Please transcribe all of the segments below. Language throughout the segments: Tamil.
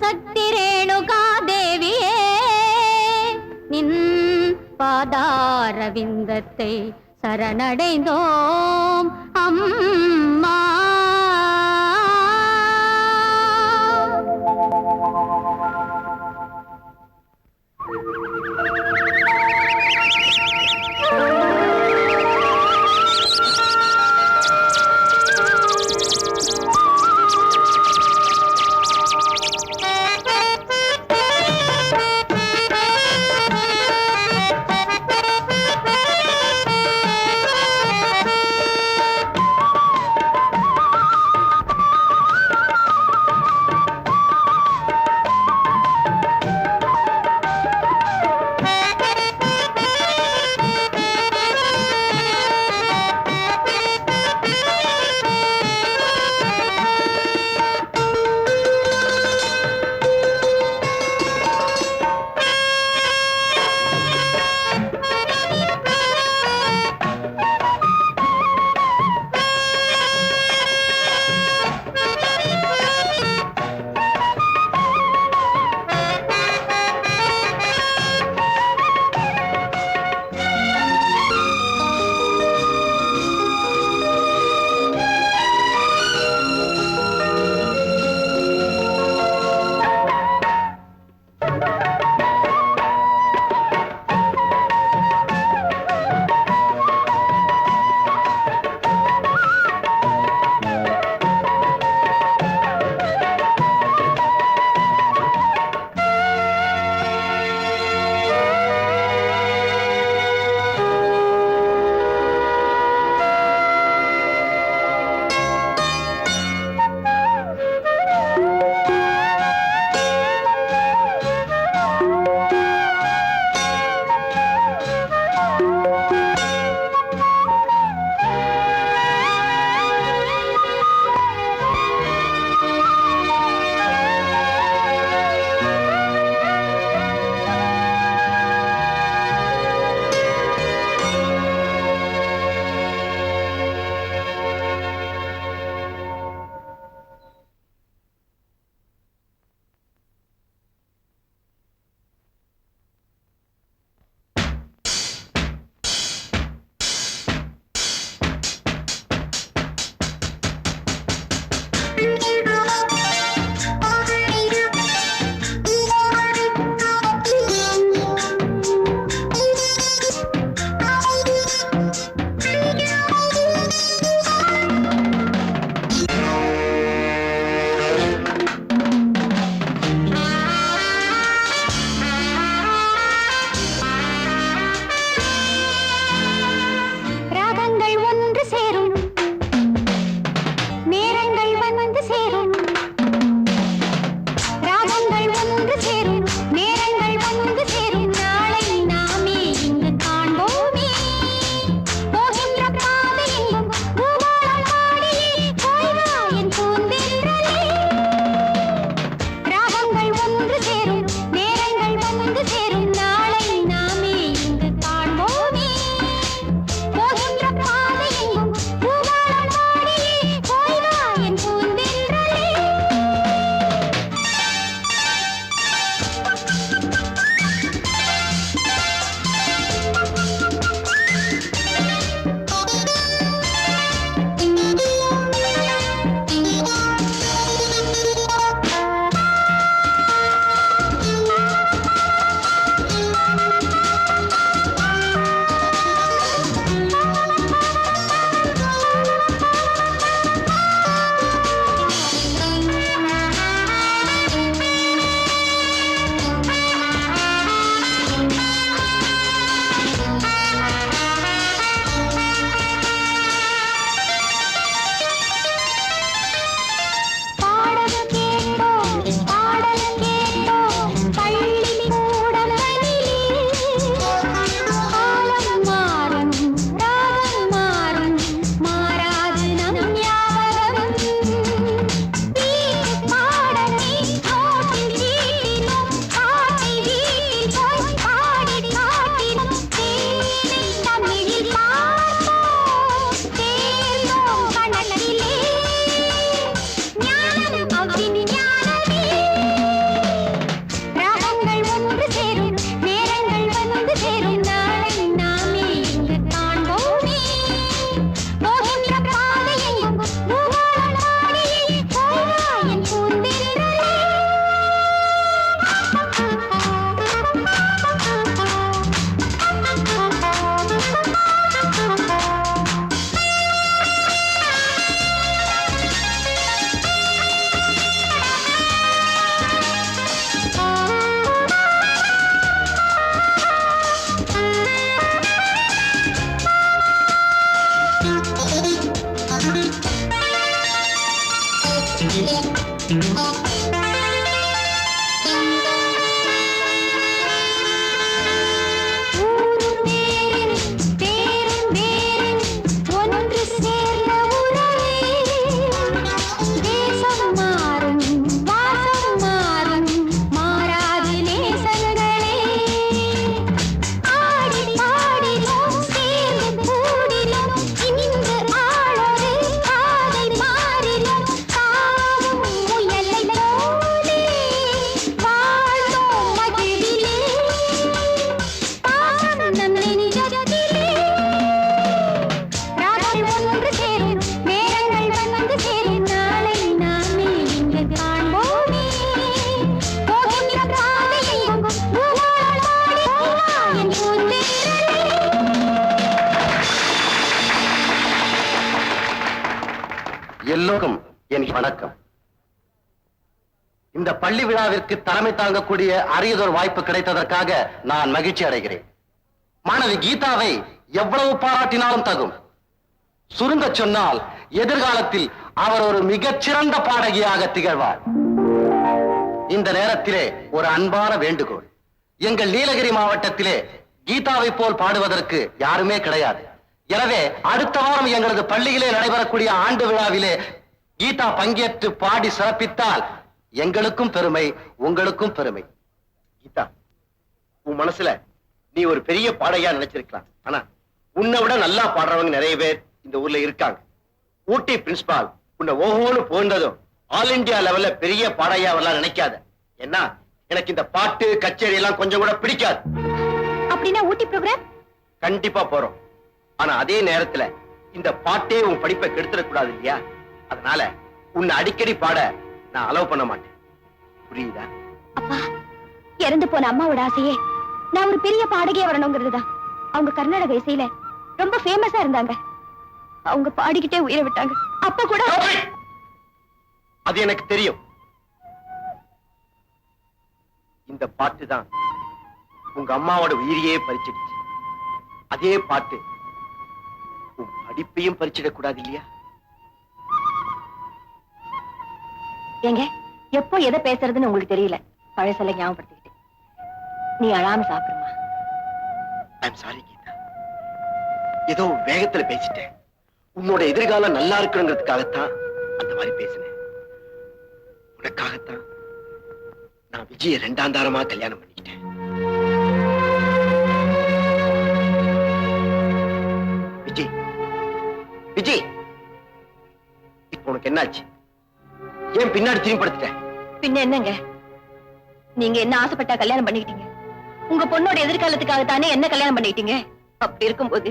சக்தி ரேணுகா தேவியே நின் பாதாரவிந்தத்தை சரணடைந்தோம் அம்மா. வணக்கம். இந்த பள்ளி விழாவிற்கு தலைமை தாங்கக்கூடிய அரியதொரு வாய்ப்பு கிடைத்ததற்காக நான் மகிழ்ச்சி அடைகிறேன். மாணவி கீதாவை எவ்வளவு பாராட்டினாலும் தகும். சுருங்க சொன்னால் எதிர்காலத்தில் அவர் ஒரு மிகச்சிறந்த பாடகியாக திகழ்வார். இந்த நேரத்திலே ஒரு அன்பான வேண்டுகோள். எங்கள் நீலகிரி மாவட்டத்திலே கீதாவை போல் பாடுவதற்கு யாருமே கிடையாது. எனவே அடுத்த வாரம் எங்களது பள்ளியிலே நடைபெறக்கூடிய ஆண்டு விழாவிலே கீதா பங்கேற்று பாடி சிறப்பித்தால் எங்களுக்கும் பெருமை, உங்களுக்கும் பெருமை. கீதா, உன் மனசுல நீ ஒரு பெரிய பாடகியா நினைச்சிருக்கலாம். ஆனா உன்னை விட நல்லா பாடுறவங்க நிறைய பேர் இந்த ஊர்ல இருக்காங்க. ஊட்டி பிரின்சிபால் உன்னை ஓஹோன்னு போன்றதும் ஆல் இந்தியா லெவல்ல பெரிய பாடகியா வரலாம் நினைக்காத. என்ன, எனக்கு இந்த பாட்டு கச்சேரி எல்லாம் கொஞ்சம் கூட பிடிக்காது. அப்படின்னா ஊட்டி ப்ரோக்ராம் கண்டிப்பா போறோம். ஆனா அதே நேரத்துல இந்த பாட்டே உன் படிப்பை கெடுத்துடக்கூடாது இல்லையா? அதனால உன்னை அடிக்கடி பாட நான் அலோவ் பண்ண மாட்டேன். புரியுதா? அப்பா, இறந்து போன அம்மாவோட ஆசையே நான் ஒரு பெரிய பாடகியா வரணுங்கிறதுதான். அவங்க கர்நாடக இசையில ரொம்ப ஃபேமஸா இருந்தாங்க. அவங்க பாடிக்கிட்டே உயிரை விட்டாங்க. அப்ப கூட அது எனக்கு தெரியும். இந்த பாட்டு தான் உங்க அம்மாவோட உயிரையே பறிச்சிடுச்சு. அதே பாட்டு உன் படிப்பையும் பறிச்சிடக் கூடாது இல்லையா? ஏங்க, எப்போ எதை பேசுறதுன்னு உங்களுக்கு தெரியல. பழசெல்லாம் ஞாபகப்படுத்திக்கிட்டு நீ அழாம சாப்பிடுமா. ஐம் சாரி கீதா, ஏதோ வேகத்துல பேசிட்டேன். உன்னோட எதிர்காலம் நல்லா இருக்கணுங்கிறதுக்காகத்தான் அந்த மாதிரி பேசினேன். உனக்காகத்தான் நான் விஜய 2ஆம் தாரமா கல்யாணம் பண்ணிக்கிட்டேன். விஜய், விஜய், இப்ப உனக்கு என்னாச்சு? ஏன் பின்னாடி திரும்பி படுத்துட்டேன்? பின்ன என்னங்க, நீங்க என்ன ஆசைப்பட்டா கல்யாணம் பண்ணிக்கிட்டீங்க. உங்க பொண்ணோட எதிர்காலத்துக்காக தானே என்ன கல்யாணம் பண்ணிக்கிட்டீங்க. அப்படி இருக்கும்போது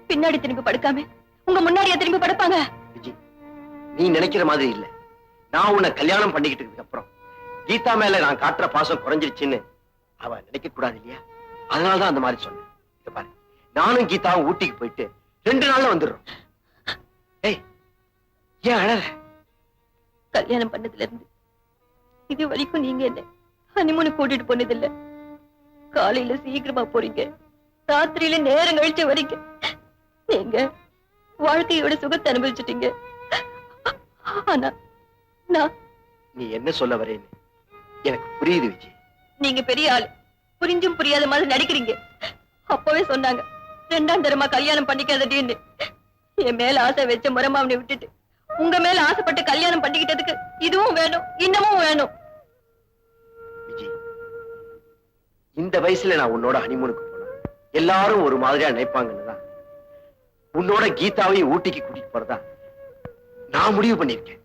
பின்னாடி திரும்பி படுக்காம உங்க முன்னாடியே திரும்பி படுப்பாங்க. விஜய், நீ நினைக்கிற மாதிரி இல்ல. நான் உன்னை கல்யாணம் பண்ணிக்கிட்டதுக்கு அப்புறம் கீதா மேல நான் காட்டுற பாசம் குறைஞ்சிருச்சுன்னு அவ நினைக்க கூடாது இல்லையா? அதனாலதான் அந்த மாதிரி சொன்னேன். இங்க பாரு, நானும் கீதாவும் ஊட்டிக்கு போயிட்டு 2 நாள்ல வந்துடுறோம். ஏய், ஏன் அழற? கல்யாணம் பண்ணதுல இருந்து இது வரைக்கும் நீங்க என்ன ஹனிமூனு கூட்டிட்டு போனதில்ல. காலையில சீக்கிரமா போறீங்க, ராத்திரியில நேரம் கழிச்சு வரீங்க. நீங்க வாழ்க்கையோட சுகத்தை அனுபவிச்சுட்டீங்க. ஆனா நீ என்ன சொல்ல வரேன்னு எனக்கு புரியுது விஜய். நீங்க பெரிய ஆளு, புரிஞ்சும் புரியாத மாதிரி நடிக்கிறீங்க. அப்பவே சொன்னாங்க 2ஆம் தரமா கல்யாணம் பண்ணிக்காதடின்னு. என் மேல ஆசை வச்ச முறமாவனை விட்டுட்டு உங்க மேல ஆசைப்பட்டு கல்யாணம் பண்ணிக்கிட்டதுக்கு இதுவும் வேணும், இன்னமும் வேணும். விஜய், இந்த வயசுல நான் உன்னோட ஹனிமூனுக்கு போனா எல்லாரும் ஒரு மாதிரியா நினைப்பாங்கன்னுதான் உன்னோட கீதாவை ஊட்டிக்கு கூட்டிட்டு போறதா நான் முடிவு பண்ணிருக்கேன்.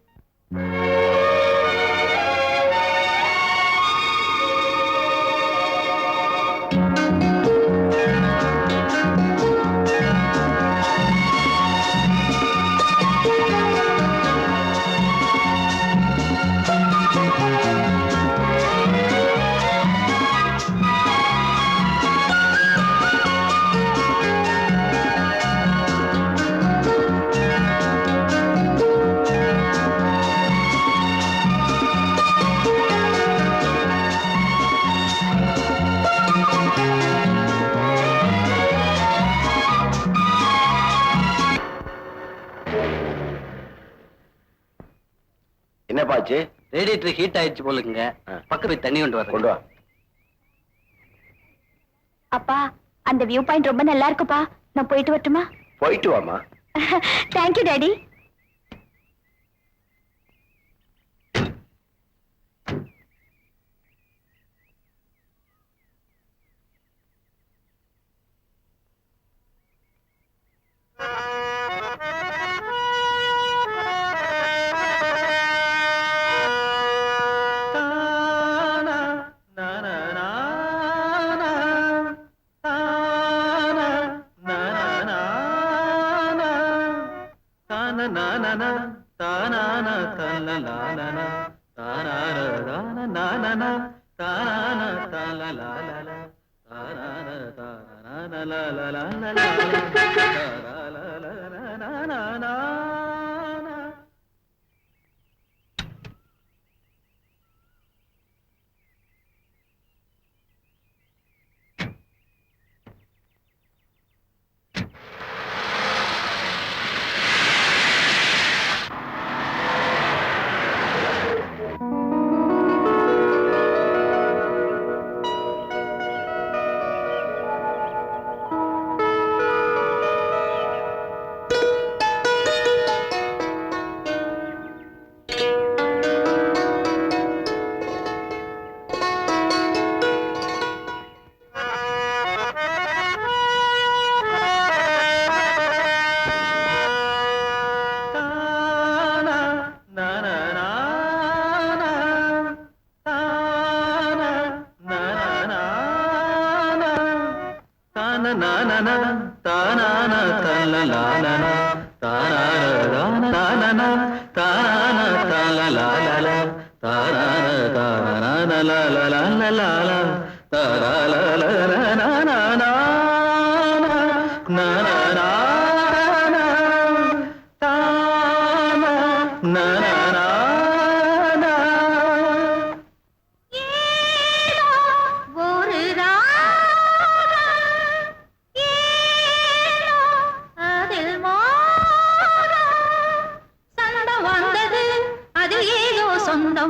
என்னப்பாச்சு? ரேடியேட்டர் ஹீட் ஆயிடுச்சு போலுங்க. பக்கத்துல தண்ணி கொண்டு வா. அப்பா, அந்த வியூ பாயிண்ட் ரொம்ப நல்லா இருக்குப்பா. நான் போயிட்டு வரட்டுமா? போயிட்டு வாமா. Thank you daddy.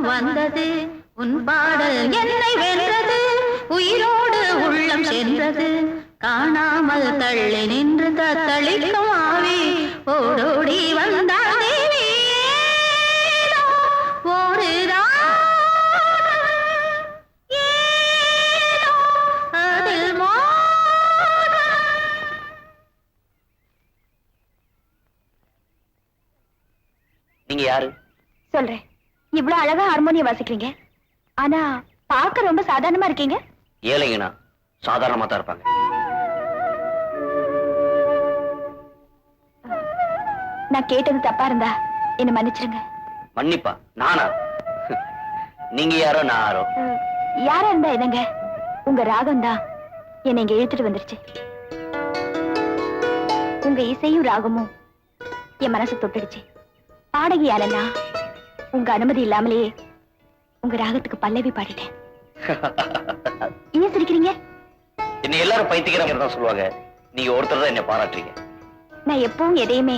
வந்தது உன் பாடல் என்னை வென்றது உயிரோடு உள்ளம் சென்றது காணாமல் தள்ளி நின்று தத்தளிக்கும் ஆவி ஓடோடி வந்தாள் தேவி ஒரு அதில் நீங்க யாரு? சொல்றேன். இவ்வளவு அழகா ஹார்மோனியம் வாசிக்கிறீங்க, ஆனா பார்க்க ரொம்ப சாதாரணமா இருக்கீங்க. ஏழைங்கண்ணா சாதாரணமா தான் இருப்பாங்க. நான் கேட்டது தப்பா இருந்தா என்ன மன்னிச்சிருங்க. மன்னிப்பா? நானா? நீங்க யாரோ நான் யாரோ? யாரா இருந்தா என்னங்க, உங்க ராகம் தான் என்னை இங்க இழுத்துட்டு வந்துருச்சு. உங்க இசையும் ராகமும் என் மனசு தொட்டுடுச்சு. பாடகியாலன்னா உங்க அனுமதி இல்லாமலேயே உங்க ராகத்துக்கு பல்லவி பாடிட்டேன். ஏன் சிரிக்கிறீங்க? என்ன எல்லாரும் பைத்தியக்காரங்க தான் சொல்லுவாங்க, நீங்க ஒருத்தர் தான் என்ன பாராட்டுறீங்க. நான் எப்பவும் எதையுமே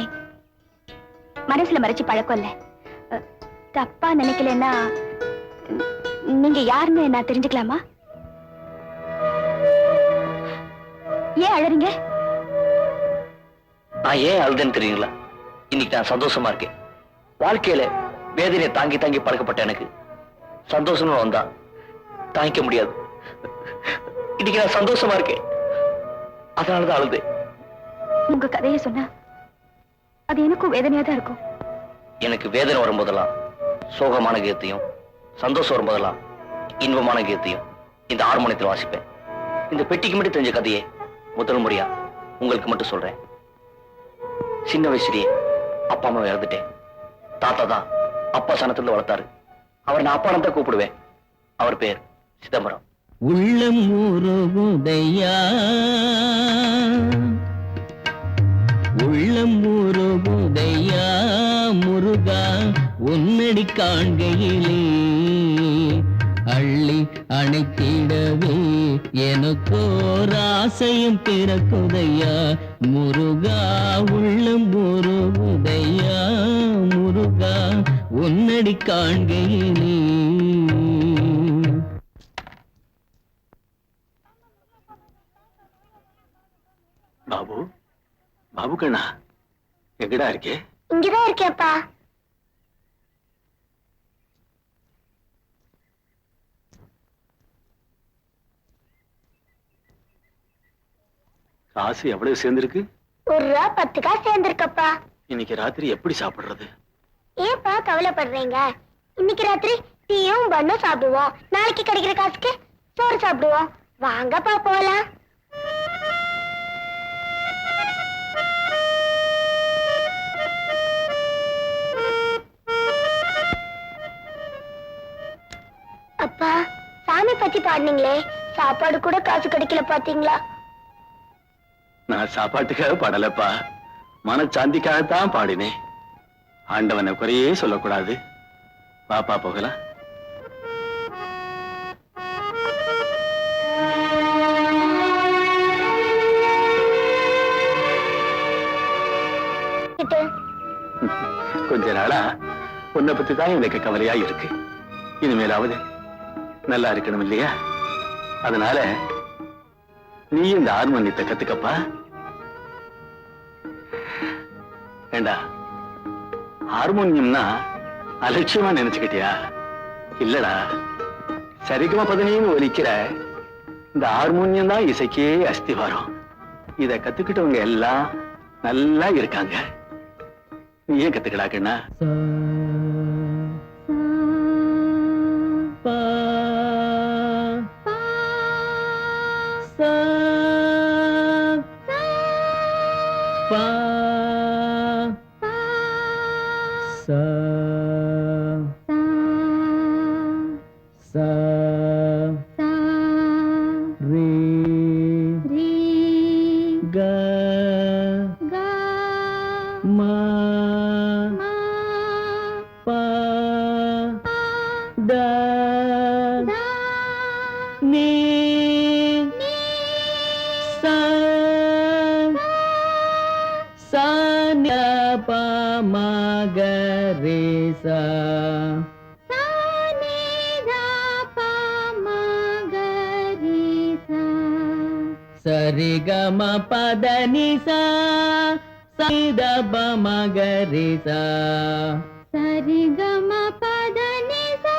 மனசுல மறைச்சு பழக்கம் இல்ல. தப்பா நினைக்கலன்னா நீங்க யாருன்னு நான் தெரிஞ்சுக்கலாமா? ஏன் அழறீங்க? நான் ஏன் அழுதுன்னு தெரியுங்களா? இன்னைக்கு நான் சந்தோஷமா இருக்கேன். வாழ்க்கையில வேதனையை தாங்கி தாங்கி பழக்கப்பட்ட எனக்கு சந்தோஷமா வந்தா தாங்கிக்க முடியாது. இன்னைக்கு நான் சந்தோஷமா இருக்கேன், அதனாலதான் அழுது. உங்க கதையை சொன்னா அது எனக்கும் வேதனையா தான் இருக்கும். எனக்கு வேதனை வரும்போதெல்லாம் சோகமான கீதத்தையும், சந்தோஷம் வரும்போதெல்லாம் இன்பமான கீதத்தையும் இந்த ஹார்மோனியத்தில் வாசிப்பேன். இந்த பெட்டிக்கு மட்டும் தெரிஞ்ச கதையை முதல் முறையா உங்களுக்கு மட்டும் சொல்றேன். சின்ன வயசுலயே அப்பா அம்மா இறந்துட்டேன். தாத்தா தான் அப்பா சனத்துல வளர்த்தாரு. அவர் நான் அப்பான்னு தான் கூப்பிடுவேன். அவர் பேர் சிதம்பரம். உள்ளம் ஊருகுதையா, உள்ளம் ஊருகுதையா முருகா உன்னடி காண்கையிலே அள்ளி அணைத்திடவே எனக்கோர் ஆசையும் பிறக்குதையா முருகா. உள்ளம் ஊருகுதையா முருகா உன்னடி காண்கையிலே. பாபு, பாபு கண்ணா எங்கடா இருக்கே? இங்கதான் இருக்கேப்பா. காசு எவ்வளவு சேர்ந்திருக்கு? ₹1 10 காசு சேர்ந்திருக்கப்பா. இன்னைக்கு ராத்திரி எப்படி சாப்பிடுறது? ஏப்பா கவலைப்படுறீங்க? இன்னைக்கு ராத்திரி டீயும் பண்ணும் சாப்பிடுவோம். நாளைக்கு கிடைக்கிற காசுக்கு சோறு சாப்பிடுவோம். வாங்கப்பா போலாம். அப்பா, சாமி பத்தி பாடுனீங்களே, சாப்பாடு கூட காசு கிடைக்கல பாத்தீங்களா? நான் சாப்பாட்டுக்காக பாடலப்பா, மனச்சாந்திக்காகத்தான் பாடினேன். ஆண்டவனை குறையே சொல்லக்கூடாது. பாப்பா போகலாம். கொஞ்ச நாளா உன்னை பத்தி தான் எனக்கு கவலையா இருக்கு. இனிமேலாவது நல்லா இருக்கணும் இல்லையா? அதனால நீ இந்த ஹார்மோனியத்தை கத்துக்கப்பா. ஏண்டா, ஹார்மோனியம்னா அலட்சியமா நினைச்சுக்கிட்டியா? இல்லடா, சரிகமா பதினேன்னு ஒலிக்கிற இந்த ஹார்மோனியம் தான் இசைக்கே அஸ்திவாரம். இத கத்துக்கிட்டவங்க எல்லாம் நல்லா இருக்காங்க. நீ ஏன் கத்துக்கடா கண்ணா? நீ சா சா ந ப ம க ரே சா சரி க ம பத நி சா சரி த ப ம க ரே சா சரி கம பத நி சா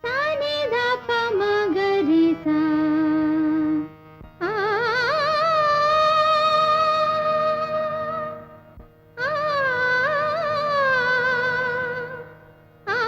சனி த ப ம க ரி சா ஆ ஆ ஆ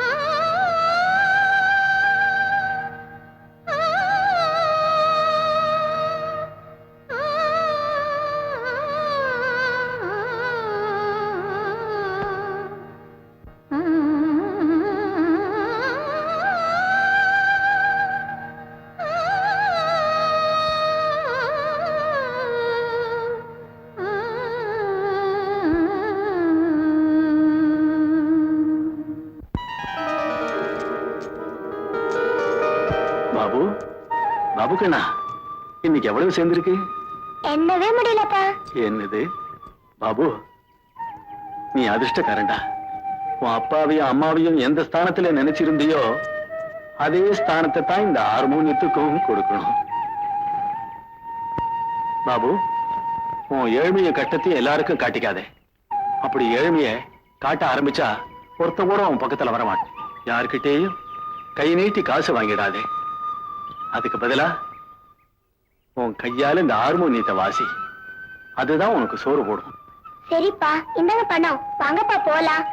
பாபு பாபு கண்ணா இன்னைக்கு எவ்வளவு சேர்ந்திருக்கு? என்னவே முடியலப்பா. என்னது பாபு, நீ அதிர்ஷ்டக்காரன்டா. உன் அப்பாவையும் அம்மாவையும் எந்த ஸ்தானத்துல நினைச்சிருந்தியோ அதே ஸ்தானத்தை தான் இந்த ஹார்மோனியத்துக்கும் கொடுக்கணும். பாபு, உன் ஏழ்மைய கட்டத்தையும் எல்லாருக்கும் காட்டிக்காதே. அப்படி ஏழ்மைய காட்ட ஆரம்பிச்சா ஒருத்த கூட உன் பக்கத்துல வரமாட்டேன். யாருக்கிட்டேயும் கை நீட்டி காசு வாங்கிடாதே. அதுக்கு பதிலா உன் கையால இந்த ஹார்மோனியத்தை வாசி. அதுதான் உனக்கு சோறு போடும். சரிப்பா, இந்தாங்க பணம், வாங்கப்பா போலாம்.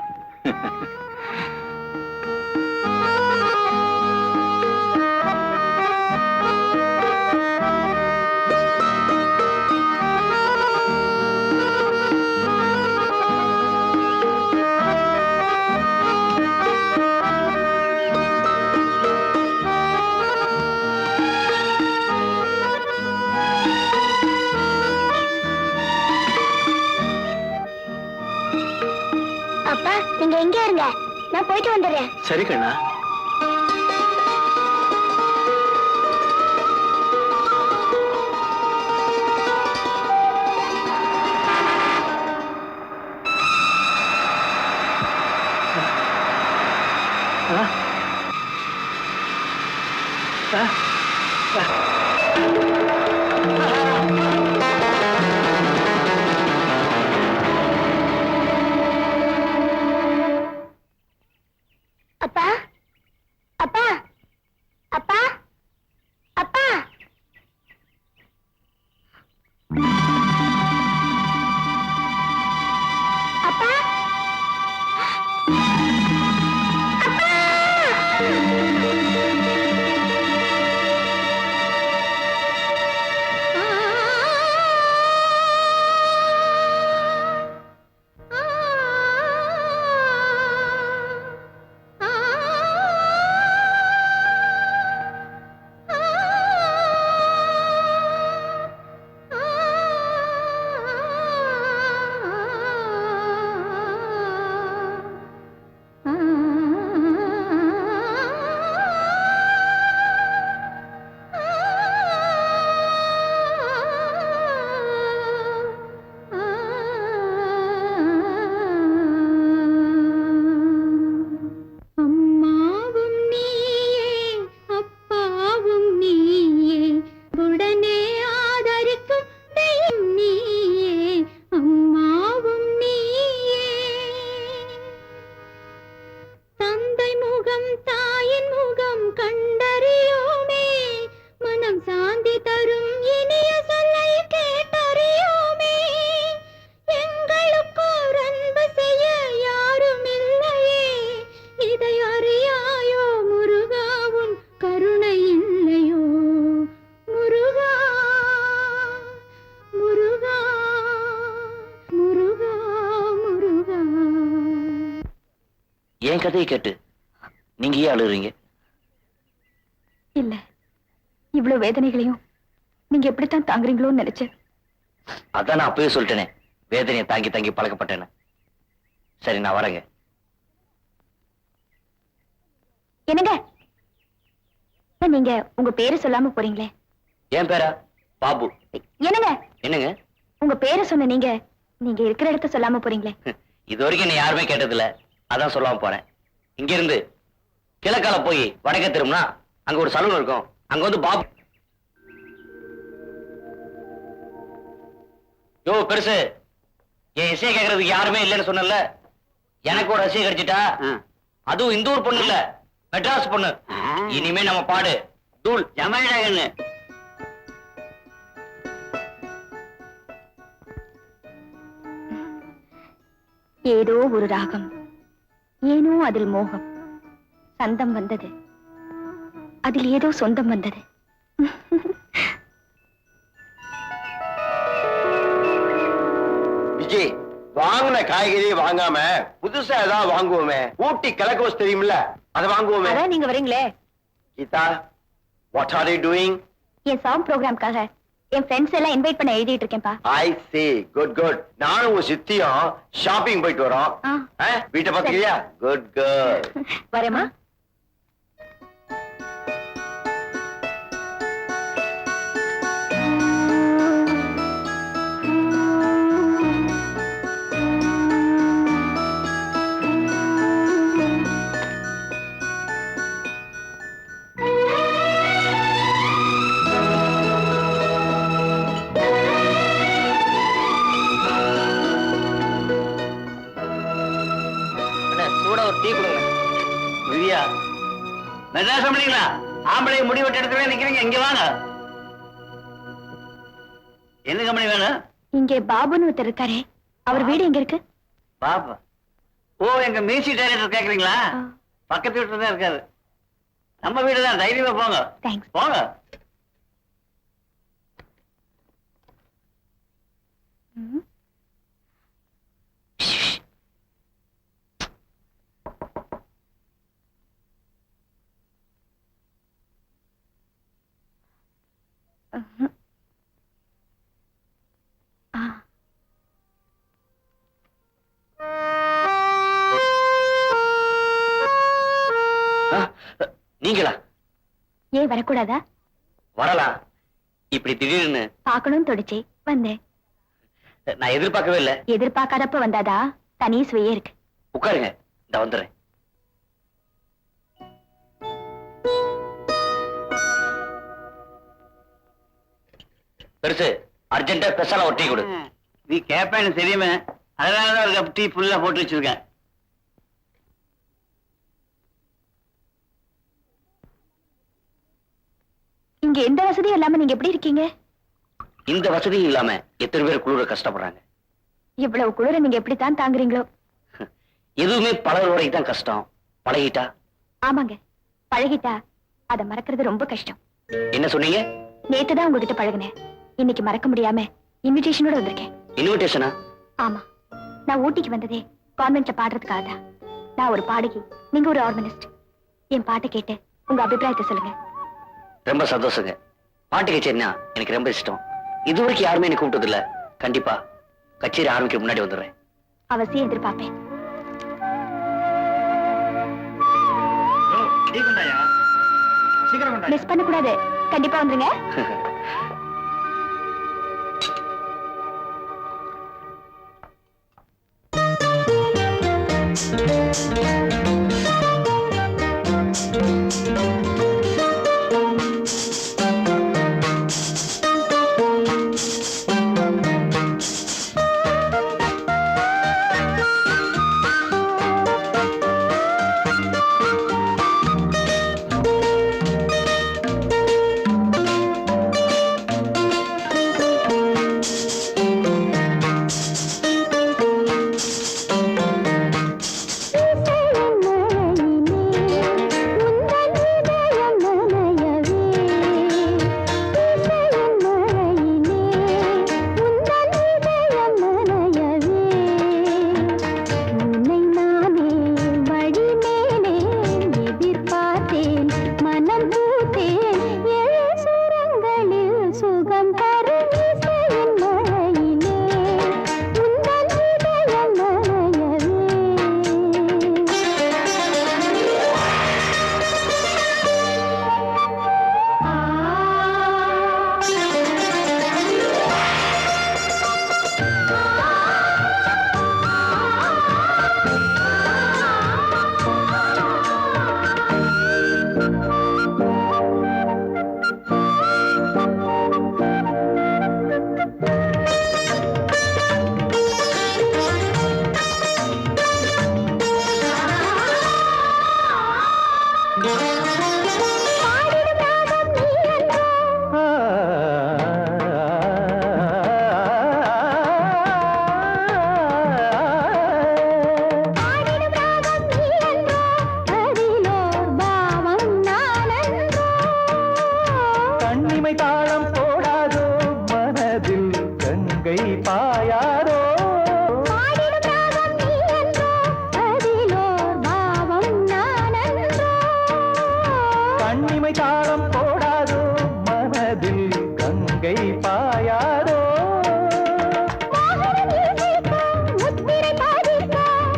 அப்பா, நீங்க எங்க இருங்க, நான் போயிட்டு வந்துடுறேன். சரி கண்ணா. அப்பா, அப்பா, அப்பா, அப்பா. அப்பா, அம்மாவும் நீயே, அப்பாவும் நீயே, உடனே ஆதரிக்கும் தெய்வம் நீயே. அம்மாவும் நீயே, தந்தை முகம் தாயின் முகம் கண்டறியோமே, மனம் சாந்தி தரும் இனிய சொல்லை கேட்டறியோமே. எங்களுக்கோர் அன்பு செய்ய யாரும் இல்லையே, இதை அறியாயோ முருகா, உன் கருணை இல்லையோ முருகா, முருகா, முருகா, முருகா. என் கதையை கேட்டு நீங்க ஏன் அழுகுறீங்க? இல்ல, இவ்வளவு வேதனைகளையும் நீங்க எப்படித்தான் தாங்குறீங்களோன்னு நினைச்சேன். அதான் நான் அப்பவே சொல்லிட்டேனே, வேதனையை தாங்கி தாங்கி பழக்கப்பட்டேன்னு. சரி, நான் வரேங்க. என்னங்க, நீங்க உங்க பேரு சொல்லாம போறீங்களே? என் பேரா? பாபு. என்னங்க என்னங்க? உங்க பேரை சொன்ன நீங்க நீங்க இருக்கிற இடத்த சொல்லாம போறீங்களே? இது வரைக்கும் என்ன யாருமே கேட்டதில்ல, அதான் சொல்லாம போறேன். இங்க இருந்து கிழக்கால போய் வடக்கே திரும்பினா அங்க ஒரு சலூன் இருக்கும், அங்க வந்து பாபு. யோ பெருசு, என் இசையை கேட்கறதுக்கு யாருமே இல்லைன்னு சொன்னல, எனக்கு ஒரு ரசிகை கிடைச்சிட்டா. அதுவும் இந்த ஊர் பொண்ணு இல்ல, மெட்ராஸ் பொண்ணு. இனிமே நம்ம பாடு தூள் ஜமேடாகன்னு. ஏதோ ஒரு ராகம், ஏனோ அதில் மோகம், சந்தம் வந்தது, அதில் ஏதோ சொந்தம் வந்தது. விஜய், வாங்கின காய்கறி வாங்காம புதுசா ஏதாவது வாங்குவோமே. ஊட்டி கிழக்கு தெரியுமில்ல, அதை வாங்குவோமே. அதான் நீங்க வரீங்களே. Geetha, what are you doing? என் சாங் ப்ரோக்ராம்காக என் ஃப்ரெண்ட்ஸ் எல்லாம் இன்வைட் பண்ண எழுதிட்டு இருக்கேன்பா. I see, good good. நானும் உங்க சித்தியும் ஷாப்பிங் போயிட்டு வரோம். வீட்டை பாத்துக்கிறியா? Good girl. வரேம்மா. சூடா ஒரு டீ கொடுங்க. விதியா, மெட்ராஸ் பண்ணீங்களா? ஆம்பளை முடி வெட்ட இடத்துல நிக்கிறீங்க, இங்க வாங்க. என்ன கம்பெனி வேணும்? இங்கே பாபுன்னு ஒருத்தர் இருக்காரே, அவர் வீடு எங்க இருக்கு? பாப்பா, ஓ எங்க மியூசிக் டைரக்டர் கேக்குறீங்களா? பக்கத்து வீட்டுல தான் இருக்காரு. நம்ம வீடு தான், தைரியமா போங்க. தேங்க்ஸ். போங்க. நீங்களா? ஏன் வரக்கூடாதா? வரலாம். இப்படி திடீர்னு பார்க்கணும்னு தொடிச்சே வந்தேன். நான் எதிர்பார்க்கவே இல்லை. எதிர்பார்க்காதப்ப வந்தாதா தனி சுவையே இருக்கு. உட்காருங்க, இந்த வந்துடுறேன். பெருசு, அர்ஜென்ட்டா ஸ்பெஷலா ஒரு டீ கொடு. நீ கேப்பேன்னு தெரியுமே, அதனாலதான் ஒரு கப் டீ ஃபுல்லா போட்டு வச்சிருக்கேன். இங்க எந்த வசதியும் இல்லாம நீங்க எப்படி இருக்கீங்க? இந்த வசதியும் இல்லாம எத்தனை பேர் குளிர கஷ்டப்படுறாங்க. இவ்வளவு குளிர நீங்க எப்படித்தான் தாங்குறீங்களோ? எதுவுமே பழகுற வரைக்கும் தான் கஷ்டம், பழகிட்டா? ஆமாங்க, பழகிட்டா அத மறக்கிறது ரொம்ப கஷ்டம். என்ன சொன்னீங்க? நேத்துதான் உங்ககிட்ட பழகுனேன், இன்னைக்கு மறக்க முடியாம இன்விடேஷனோட வந்திருக்கேன். இன்விடேஷனா? ஆமா, நான் ஊட்டிக்கு வந்ததே கான்வென்ட்ல பாடுறதுக்காக தான். நான் ஒரு பாடகி, நீங்க ஒரு ஆர்கனிஸ்ட். என் பாட்டை கேட்டு உங்க அபிப்பிராயத்தை சொல்லுங்க. ரொம்ப சந்தோஷங்க. பாட்டு கச்சேரினா எனக்கு ரொம்ப இஷ்டம். இதுவரைக்கும் யாருமே என்ன கூப்பிட்டது இல்ல. கண்டிப்பா கச்சேரி ஆரம்பிக்க முன்னாடி வந்துடுறேன். அவசியம் எதிர்பார்ப்பேன். மிஸ் பண்ண கூடாது, கண்டிப்பா வந்துருங்க. போடாதோ மனதில் கங்கை பாயாதோ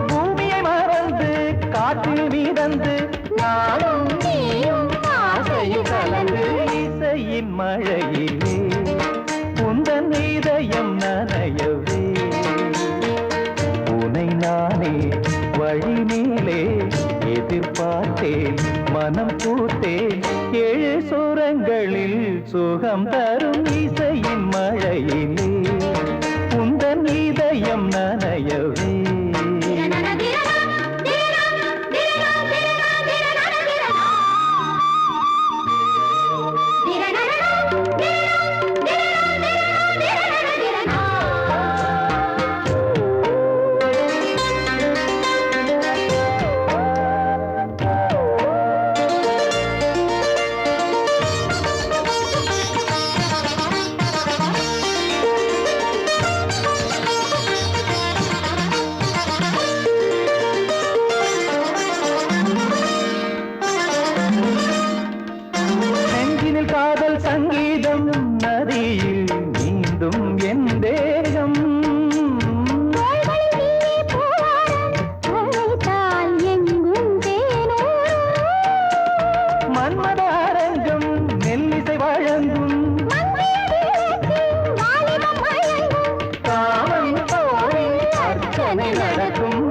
பூமியை மறந்து காற்றில் மீதந்து நானும் நீயும் ஆசையில் கலந்து இசையின் மழையிலே உந்தன் இதயம் நனையவே உனை நானே வழி மேலே எதிர்பார்த்தேன் மனம் பூத்தேன் 7 சுரங்களில் சுகம் தரும் இசையின் மழையிலே உந்தன் இதயம் நனையவே நெஞ்சினில் காதல் சங்கீதம் நதியில் நீந்தும் என் தேகம் மன்மத அரங்கம் மெல்லிசை வழங்கும் காமன் தோழி அர்ச்சனை நடக்கும்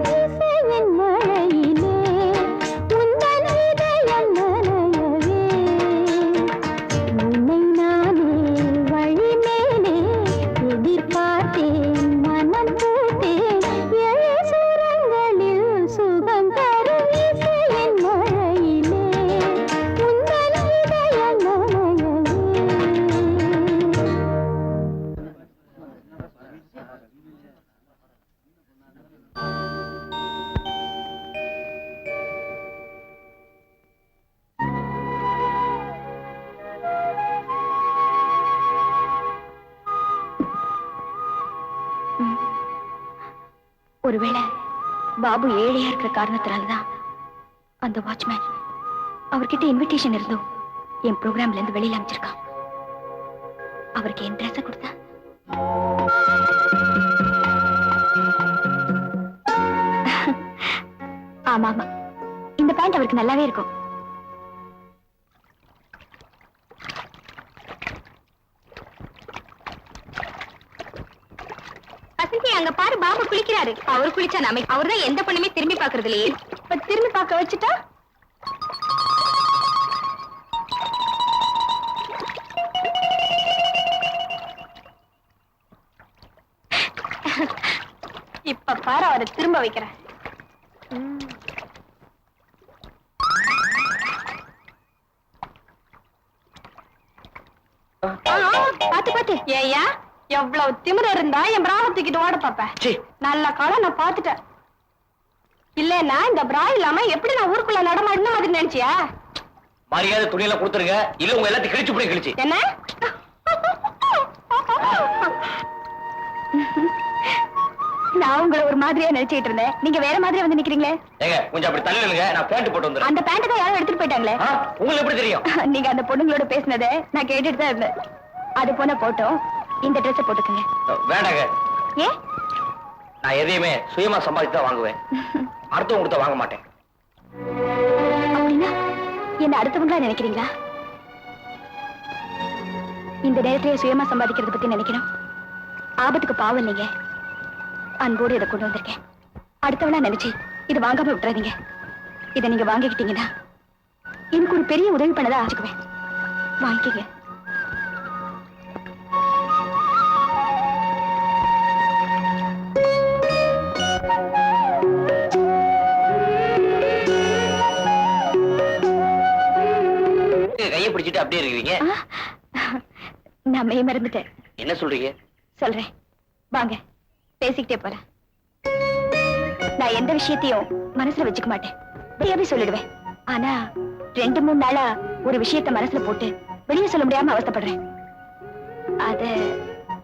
ஒருவேளை பாபு ஏழையா இருக்கிற காரணத்தினாலதான் அந்த வாட்ச்மேன் அவர்கிட்ட இன்விடேஷன் இருந்தோம் என் ப்ரோக்ராம்ல இருந்து வெளியில அமைச்சிருக்கான். அவருக்கு என் ட்ரெஸ் கொடுத்தா ஆமா ஆமா, இந்த பேண்ட் அவருக்கு நல்லாவே இருக்கும். அங்க பாரு, பாபு குளிக்கிறாரு. அவர் குளிச்சா நாம அவர்தான் எந்த பொண்ணுமே திரும்பி பாக்குறது இல்லையே. இப்ப திரும்பி பார்க்க வச்சுட்டா இப்ப பாரு அவரை திரும்ப வைக்கிறேன். பாத்து பாத்து ஏயா, எவ்வளவு திமிர இருந்தா என் பிராவை தூக்கிட்டு ஓட பாப்ப. நல்ல காலம் நான் பாத்துட்டேன். இல்லன்னா இந்த பிரா இல்லாம எப்படி நான் ஊருக்குள்ள நடமாடின மாதிரி நினைச்சியா? மரியாதை துணியெல்லாம் கொடுத்துருங்க, இல்ல உங்க எல்லாத்தையும் கிழிச்சு போய் கிழிச்சு. என்ன நான் உங்களை ஒரு மாதிரியா நினைச்சிட்டு இருந்தேன், நீங்க வேற மாதிரி வந்து நிக்கிறீங்களே. ஏங்க கொஞ்சம் அப்படி தள்ளி நில்லுங்க, நான் பேண்ட் போட்டு வந்துறேன். அந்த பேண்ட் தான் யாரும் எடுத்துட்டு போயிட்டாங்களே. உங்களுக்கு எப்படி தெரியும்? நீங்க அந்த பொண்ணுங்களோட பேசினதை நான் கேட்டுட்டு தான் இருந்தேன். அது போன போட்டோம், இந்த ட்ரெஸ் போட்டுக்கங்க. வேண்டாங்க, ஏ நான் எதையுமே சுயமா சம்பாதித்து தான் வாங்குவேன், அடுத்தவங்க கொடுத்த வாங்க மாட்டேன். அப்படின்னா என்ன அடுத்தவங்களா நினைக்கிறீங்களா? இந்த நேரத்திலேயே சுயமா சம்பாதிக்கிறத பத்தி நினைக்கணும். ஆபத்துக்கு பாவம் இல்லைங்க, அன்போடு இதை கொண்டு வந்திருக்கேன். அடுத்தவளா நினைச்சு இது வாங்காம விட்டுறாதீங்க. இதை நீங்க வாங்கிக்கிட்டீங்கன்னா எனக்கு ஒரு பெரிய உதவி பண்ணதா ஆச்சுக்குவேன். வாங்கிக்கங்க. கையை பிடிச்சிட்டு அப்படியே இருக்கிறீங்க. நான் மெய் மறந்துட்டேன். என்ன சொல்றீங்க? சொல்றேன், வாங்க பேசிக்கிட்டே போறேன். நான் எந்த விஷயத்தையும் மனசுல வச்சுக்க மாட்டேன், வெளியாவே சொல்லிடுவேன். ஆனா 2-3 நாளா ஒரு விஷயத்த மனசுல போட்டு வெளியே சொல்ல முடியாம அவஸ்தைப்படுறேன். அத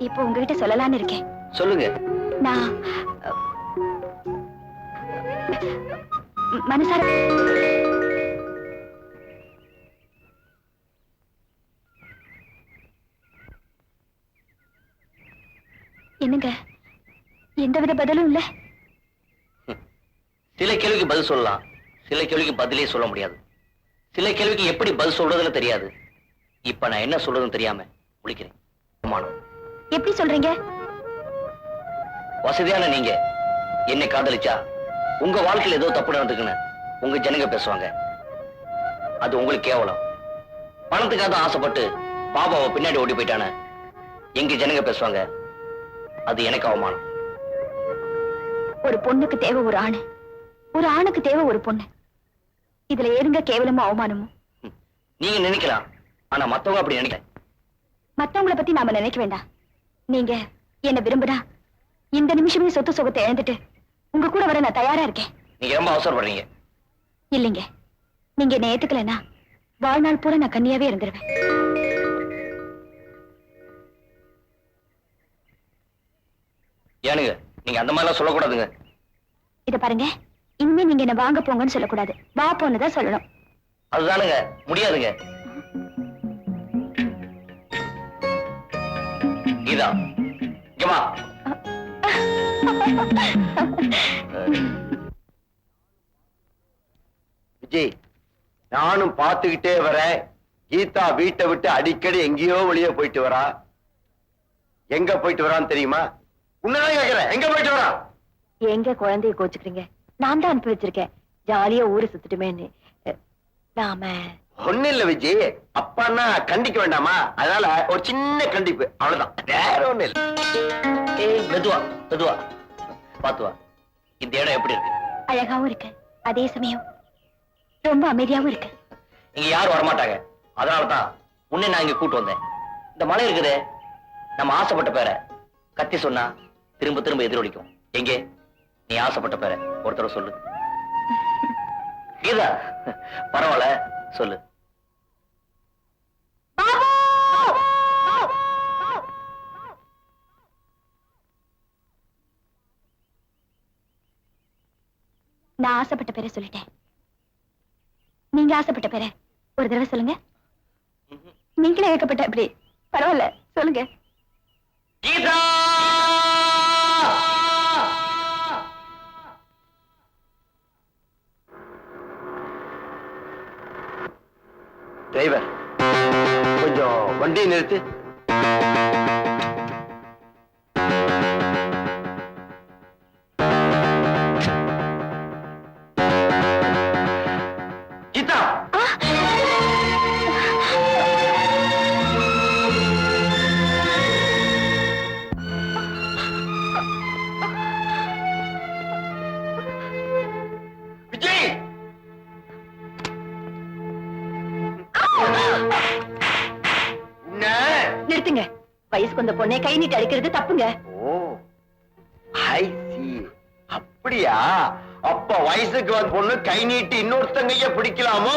இப்போ உங்ககிட்ட சொல்லலான்னு இருக்கேன். சொல்லுங்க. நான் மனசார என்னங்க எந்தவித பதிலும் இல்ல? சில கேள்விக்கு பதில் சொல்லலாம், சில கேள்விக்கு பதிலே சொல்ல முடியாது. சில கேள்விக்கு எப்படி பதில் சொல்றதுன்னு தெரியாது. இப்ப நான் என்ன சொல்றதுன்னு தெரியாம முழிக்கிறேன். அவமானம். எப்படி சொல்றீங்க? வசதியான நீங்க என்னை காதலிச்சா உங்க வாழ்க்கையில ஏதோ தப்பு நடந்துக்குன்னு உங்க ஜனங்க பேசுவாங்க. அது உங்களுக்கு கேவலம். பணத்துக்காக தான் ஆசைப்பட்டு பாபாவை பின்னாடி ஓடி போயிட்டான எங்க ஜனங்க பேசுவாங்க. அது எனக்கு அவமானம். ஒரு பொண்ணுக்கு தேவை ஒரு ஆணு, ஒரு ஆணுக்கு தேவை ஒரு பொண்ணு. இதுல ஏறுங்க கேவலமும் அவமானமும். நீங்க நினைக்கலாம், ஆனா மத்தவங்க அப்படி நினைக்கல. மத்தவங்கள பத்தி நாம நினைக்க வேண்டாம். நீங்க என்ன விரும்புறா இந்த நிமிஷமே சொத்து சுகத்தை இழந்துட்டு உங்க கூட வர நான் தயாரா இருக்கேன். நீங்க ரொம்ப அவசரப்படுறீங்க. இல்லைங்க, நீங்க என்ன ஏத்துக்கலன்னா வாழ்நாள் பூரா நான் கன்னியாவே இருந்துருவேன். ஏனுங்க நீங்க அந்த மாதிரிலாம் சொல்லக்கூடாதுங்க. இத பாருங்க, இனிமே நீங்க என்ன வாங்க போங்கன்னு சொல்லக்கூடாது, வா போன்னு தான் சொல்லணும். அதுதானுங்க முடியாதுங்க. கீதா இங்க வா. விஜய், நானும் பார்த்துக்கிட்டே வரேன். கீதா வீட்டை விட்டு அடிக்கடி எங்கேயோ வெளியே போயிட்டு வரா. எங்க போயிட்டு வரான்னு தெரியுமா? உன்னதான் கேக்குறேன், எங்க போயிட்டு வரா? எங்க குழந்தைய கோச்சுக்கிறீங்க? நான் தான் அனுப்பி வச்சிருக்கேன், ஜாலியா ஊரு சுத்துட்டுமேன்னு. நாம ஒண்ணு இல்ல விஜய், அப்பான்னா கண்டிக்க வேண்டாமா, அதனால ஒரு சின்ன கண்டிப்பு, அவ்வளவுதான், வேற ஒண்ணு இல்ல. ஏய் மெதுவா மெதுவா பாத்து வா. இந்த இடம் எப்படி இருக்கு? அழகாவும் இருக்கு, அதே சமயம் ரொம்ப அமைதியாவும் இருக்கு. இங்க யாரும் வரமாட்டாங்க, அதனாலதான் உன்னை நான் இங்க கூட்டு வந்தேன். இந்த மலை இருக்குதே, நம்ம ஆசைப்பட்ட பேரை கத்தி சொன்னா திரும்ப திரும்ப எதிரொலிக்கும். எங்கே நீ ஆசைப்பட்ட பேரை ஒரு தடவை சொல்லு. கீதா பரவாயில்ல சொல்லு. நான் ஆசைப்பட்ட பேரை சொல்லிட்டேன். நீங்க ஆசைப்பட்ட பேரை ஒரு தடவை சொல்லுங்க. நீங்களே ஏற்கப்பட்ட அப்படி பரவாயில்ல சொல்லுங்க. கீதா டிரைவர், கொஞ்சம் வண்டியை நிறுத்து. கீதா, விஜய், நிறுத்துங்க. வயசுக்கு வந்த பொண்ணை கை நீட்டி அடிக்கிறது தப்புங்க. ஓ ஐ சி, அப்படியா? அப்ப வயசுக்கு வந்த பொண்ணு கை நீட்டி இன்னொருத்தங்கைய பிடிக்கலாமோ?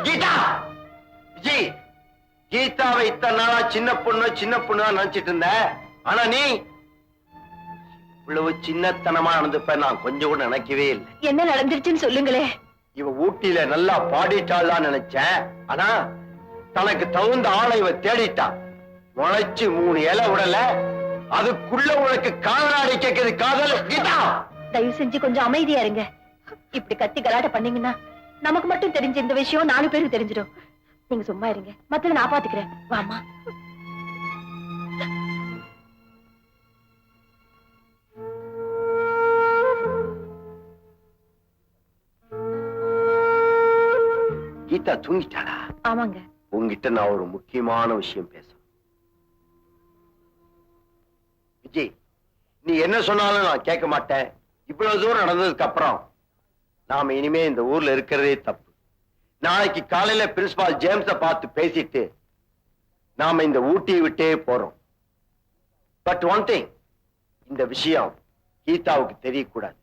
கீதா, விஜய், கீதாவை இத்தனை நாளா சின்ன பொண்ணு தான் நினைச்சிட்டு இருந்த. ஆனா நீ இவ்வளவு சின்னத்தனமா நடந்துப்ப நான் கொஞ்சம் கூட நினைக்கவே இல்லை. என்ன நடந்துருச்சுன்னு சொல்லுங்களே. இவ ஊட்டியில நல்லா பாடிட்டாள் தான் நினைச்சேன். ஆனா தனக்கு தகுந்த ஆளை இவ தேடிட்டா. முளைச்சு 3 இலை விடல, அதுக்குள்ள உனக்கு காதலாடி கேட்குது காதல். கீதா, தயவு செஞ்சு கொஞ்சம் அமைதியா இருங்க. இப்படி கத்தி கலாட்ட பண்ணீங்கன்னா நமக்கு மட்டும் தெரிஞ்ச இந்த விஷயம் 4 பேருக்கு தெரிஞ்சிடும். நீங்க சும்மா இருங்க, மத்தத நான் பாத்துக்கிறேன். வாமா. கீதா தூங்கிட்டாளா? ஆமாங்க. உங்ககிட்ட நான் ஒரு முக்கியமான விஷயம் பேச. விஜய், நீ என்ன சொன்னாலும் நான் கேட்க மாட்டேன். இவ்வளவு தூரம் நடந்ததுக்கு அப்புறம் நாம இனிமே இந்த ஊர்ல இருக்கிறதே தப்பு. நாளைக்கு காலையில பிரின்சிபால் ஜேம்ஸ பார்த்து பேசிட்டு நாம இந்த ஊட்டியை விட்டே போறோம். பட் ஒன் திங், இந்த விஷயம் கீதாவுக்கு தெரியக்கூடாது.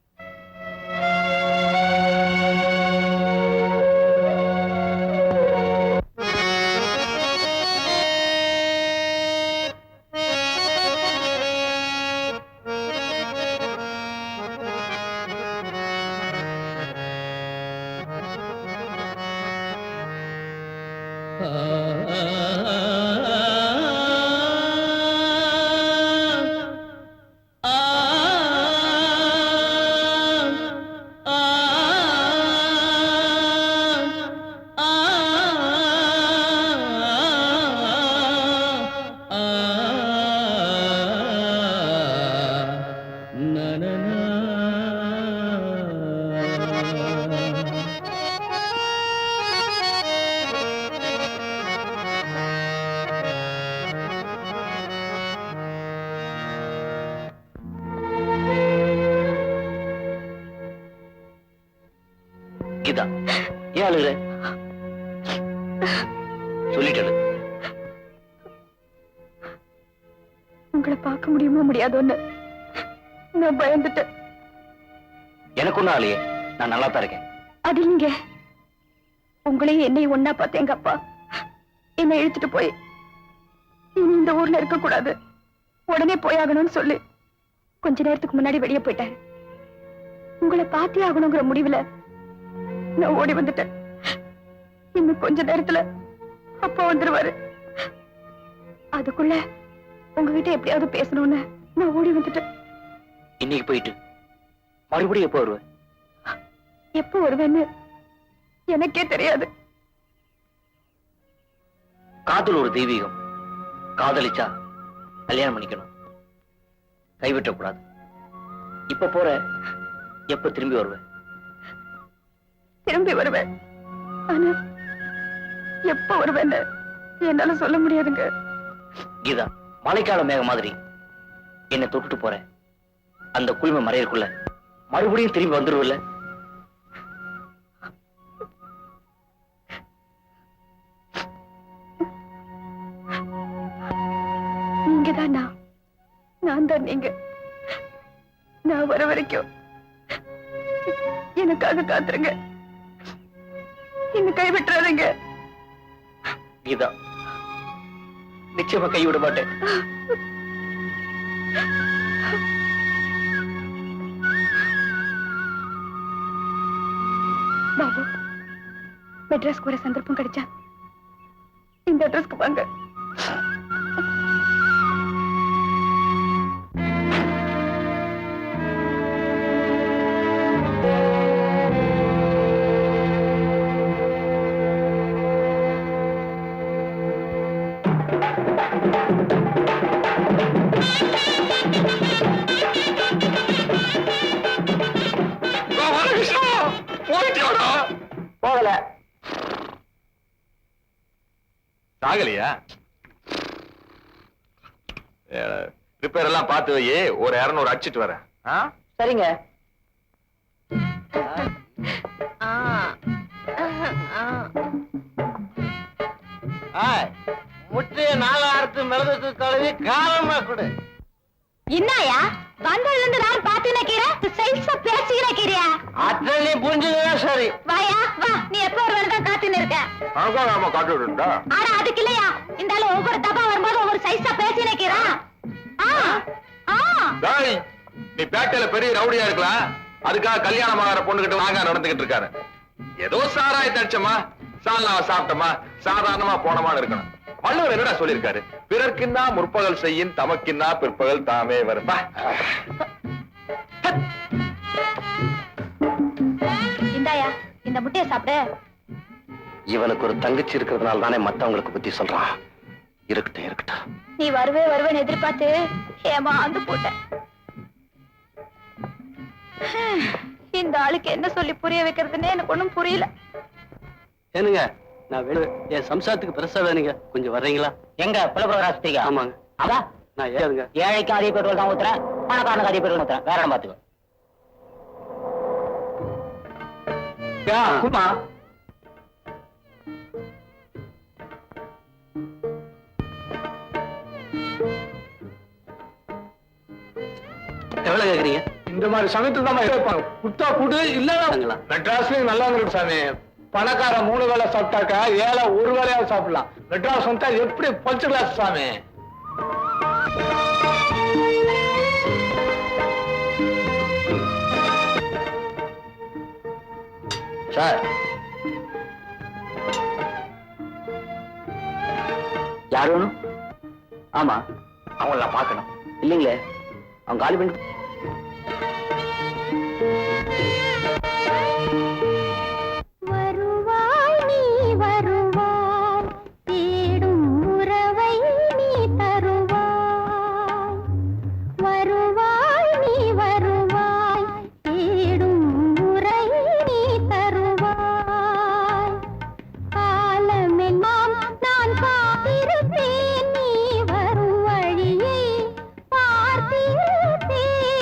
கீதா, ஏன் அழுகுற? சொல்லிட்டு உங்களை பார்க்க முடியுமா முடியாதோன்னு நான் பயந்துட்டேன். எனக்கு ஒண்ணும் ஆலையே, நான் நல்லா தான் இருக்கேன். அது இல்லைங்க, உங்களையும் என்னையும் ஒன்னா பார்த்து எங்க அப்பா என்னை இழுத்துட்டு போய் இனி இந்த ஊர்ல இருக்க கூடாது, உடனே போயாகணும்னு சொல்லி கொஞ்ச நேரத்துக்கு முன்னாடி வெளியே போயிட்டாரு. உங்களை பார்த்தே ஆகணுங்கிற முடிவுல நான் ஓடி வந்துட்டேன். இன்னும் கொஞ்ச நேரத்துல அப்பா வந்துருவாரு. அதுக்குள்ள உங்ககிட்ட எப்படியாவது பேசணும்னு நான் ஓடி வந்துட்டேன். இன்னைக்கு போயிட்டு மறுபடியும் எப்போ வருவேன்? எப்போ வருவேன்னு எனக்கே தெரியாது. காதல் ஒரு தெய்வீகம். காதலிச்சா கல்யாணம் பண்ணிக்கணும், கைவிட்ட கூடாது. இப்ப போற, எப்ப திரும்பி வருவேன்? திரும்பி வருவேன், ஆனா எப்ப வருவேன்னு என்னால சொல்ல முடியாதுங்க. கீதா, மழைக்கால மேக மாதிரி என்னை தொட்டுட்டு போற, அந்த குளிமை மறையக்குள்ள மறுபடியும் திரும்பி வந்துருவில்ல? நீங்கதான் நான் தான் நீங்க. நான் வர வரைக்கும் எனக்காக காத்துருங்க, என்ன கைவிட்டுறாதீங்க. கீதா, நிச்சயமா கைவிட மாட்டேன். பாபு, மெட்ராஸ்க்கு ஒரு சந்தர்ப்பம் கிடைச்சா இந்த அட்ரஸ்க்கு வாங்க. போகல. சாகலையா? ரிப்பேர் எல்லாம் பார்த்து வை, ஒரு 200 அடிச்சிட்டு வரேன். சரிங்க. முட்டைய 4 அறுத்து மிளகுக்கு கழுவி காரமா கொடு. என்னயா வந்ததுல இருந்து நான் பாத்து நிக்கிறேன், சைஸா பேசி நிக்கிறியா? அத்தை நீ புரிஞ்சுக்கவே சரி. வாயா வா, நீ எப்ப வருவதா காத்துன்னு இருக்க. அதான் நாம காட்டு விடுண்டா. ஆனா அதுக்கு இல்லையா, இந்த ஆளு ஒவ்வொரு தப்பா வரும்போது ஒவ்வொரு சைஸா பேசி நிக்கிறான். டேய், நீ பேட்டையில பெரிய ரவுடியா இருக்கலாம், அதுக்காக கல்யாணம் ஆகிற பொண்ணுகிட்ட நாங்க நடந்துகிட்டு இருக்காரு. ஏதோ சாராய தடிச்சமா, சால்னா சாப்பிட்டமா, சாதாரணமா போனமான்னு இருக்கணும். வள்ளுவர் என்னடா சொல்லியிருக்காரு? பிறர்க்கின்னா முற்பகல் செய்யின், தமக்கின்னா பிற்பகல் தாமே வரும்பா. இந்தாயா இந்த முட்டையை சாப்பிடு. இவனுக்கு ஒரு தங்கச்சி இருக்கிறதுனால தானே மத்தவங்களுக்கு புத்தி சொல்றான். இருக்கட்டும் இருக்கட்டும். நீ வருவேன்னு எதிர்பார்த்து ஏமாந்து போட்டேன். இந்த ஆளுக்கு என்ன சொல்லி புரிய வைக்கிறதுன்னு எனக்கு ஒண்ணும் புரியல. ஏனுங்க, நான் என் சம்சாரத்துக்கு பெருசா வேணுங்க, கொஞ்சம் வர்றீங்களா? எங்க பிள்ளைபுரம் ஆஸ்பத்திரிக்கா? ஆமாங்க. அதான் நான் ஏதுங்க, ஏழைக்கு அதிக பெட்ரோல் தான் ஊத்துறேன், பணக்காரனுக்கு அதிக பெட்ரோல் ஊத்துறேன். வேற இடம் பாத்துக்கோ. குமா எவ்வளவு கேக்குறீங்க? இந்த மாதிரி சமயத்துல தான் இருப்பாங்க. குத்தா கூடு இல்ல மெட்ராஸ்லயும் நல்லா இருக்கு சாமி. பணக்கார 3 வேளை சாப்பிட்டாக்கா, ஏழை 1 வேளையாவது சாப்பிடலாம். மெட்ராஸ் வந்தா எப்படி பழிச்சுக்கலாம் சாமி. சார், யார் வேணும்? ஆமா, அவங்கள நான் பார்க்கணும். இல்லைங்களே, அவங்க காலி பண்ணி. வருவாய் நீ வருவாய், தேடும் உறவை நீ தருவாய். வருவாய் நீ வருவாய், தேடும் உறவை நீ தருவாய். காலமெல்லாம் நான் காத்திருப்பேன், நீ வரும் வழியை பார்த்திருப்பேன்.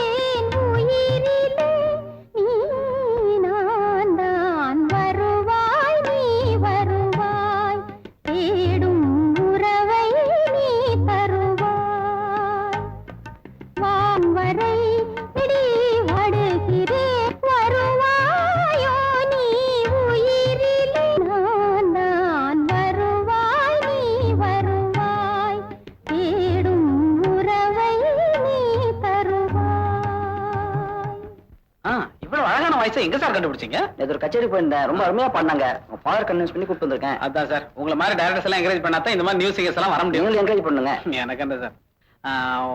வாய்ஸை எங்க சார் கண்டுபிடிச்சீங்க? நேத்து ஒரு கச்சேரி போயிருந்தேன், ரொம்ப அருமையா பண்ணாங்க. ஃபாதர் கன்வின்ஸ் பண்ணி கூப்பிட்டு வந்திருக்கேன். அதான் சார், உங்களை மாதிரி டைரக்டர்ஸ் எல்லாம் என்கரேஜ் பண்ணாதான் இந்த மாதிரி நியூஸ் சிங்கர்ஸ் எல்லாம் வர முடியும். நீங்களும் என்கரேஜ் பண்ணுங்க. எனக்கு என்ன சார்.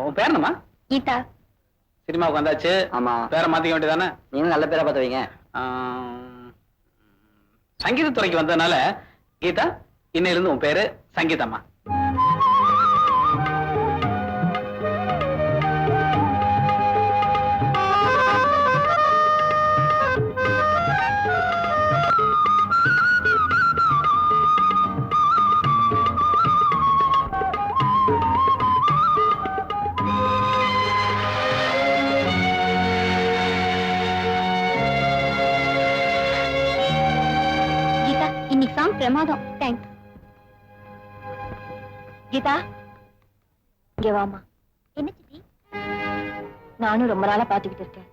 உன் பேர் என்னம்மா? கீதா. சினிமாவுக்கு வந்தாச்சு. ஆமா. பேரை மாத்திக்க வேண்டியதானே? நீங்களும் நல்ல பேரா பார்த்து வைங்க. சங்கீதத்துறைக்கு வந்ததுனால கீதா, இன்னையிலிருந்து உன் பேரு சங்கீதம்மா. கீதா, இன்னைக்கு சாங் பிரமாதம். தேங்க்ஸ். கீதா, இங்க வாமா. என்ன சித்தி? நானும் ரொம்ப நாளா பாத்துக்கிட்டு இருக்கேன்.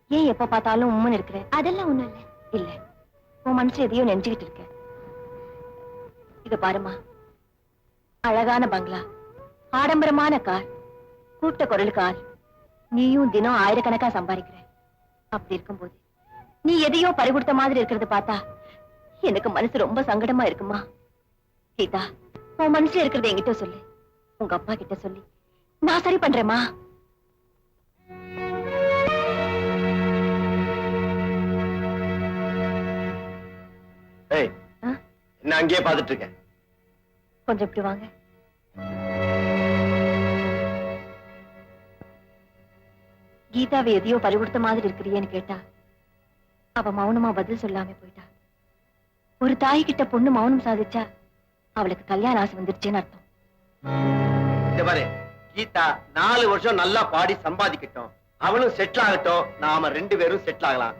ஏன் எப்ப பார்த்தாலும் உம்முன்னு இருக்கிற? அதெல்லாம் ஒண்ணும் இல்ல. இல்ல, உன் மனசுல எதையோ நெஞ்சுக்கிட்டு இருக்க. இத பாருமா, அழகான பங்களா, ஆடம்பரமான கார், கூட்ட குரல் கார், நீயும் தினம் ஆயிரக்கணக்கா சம்பாதிக்கிற. அப்படி இருக்கும்போது நீ எதையோ பறிகொடுத்த மாதிரி இருக்கிறத பார்த்தா எனக்கு மனசு ரொம்ப சங்கடமா இருக்குமா. கீதா, உன் மனசுல இருக்கிறத என்கிட்ட சொல்லு, உங்க அப்பா கிட்ட சொல்லி நான் சரி பண்றேம்மா. ஏய், என்ன அங்கேயே பார்த்துட்டு இருக்கேன்? கொஞ்சம் இப்படி வாங்க. கீதாவை எதையோ பறிகொடுத்த மாதிரி இருக்கிறியேன்னு கேட்டா அவ மௌனமா பதில் சொல்லாம போயிட்டா. ஒரு தாய் கிட்ட பொண்ணு மௌனம் சாதிச்சா அவளுக்கு கல்யாண ஆசை வந்துருச்சேன்னு அர்த்தம். இந்த பாரு, கீதா 4 வருஷம் நல்லா பாடி சம்பாதிக்கட்டும், அவளும் செட்டில் ஆகட்டும், நாம 2 பேரும் செட்டில் ஆகலாம்.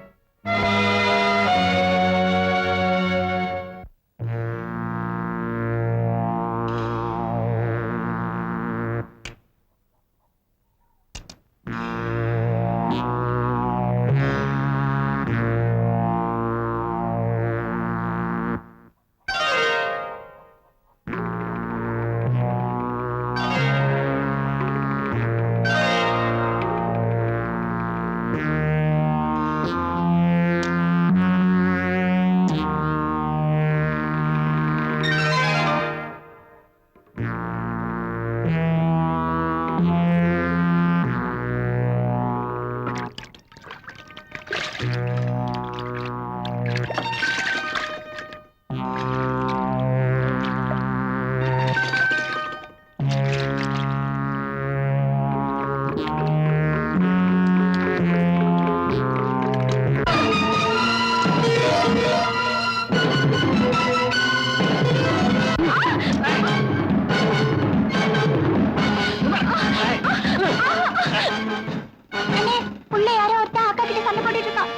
உள்ள யாரோ ஒருத்தன் அக்கா கிட்ட சண்டை போட்டுட்டு இருக்கான்.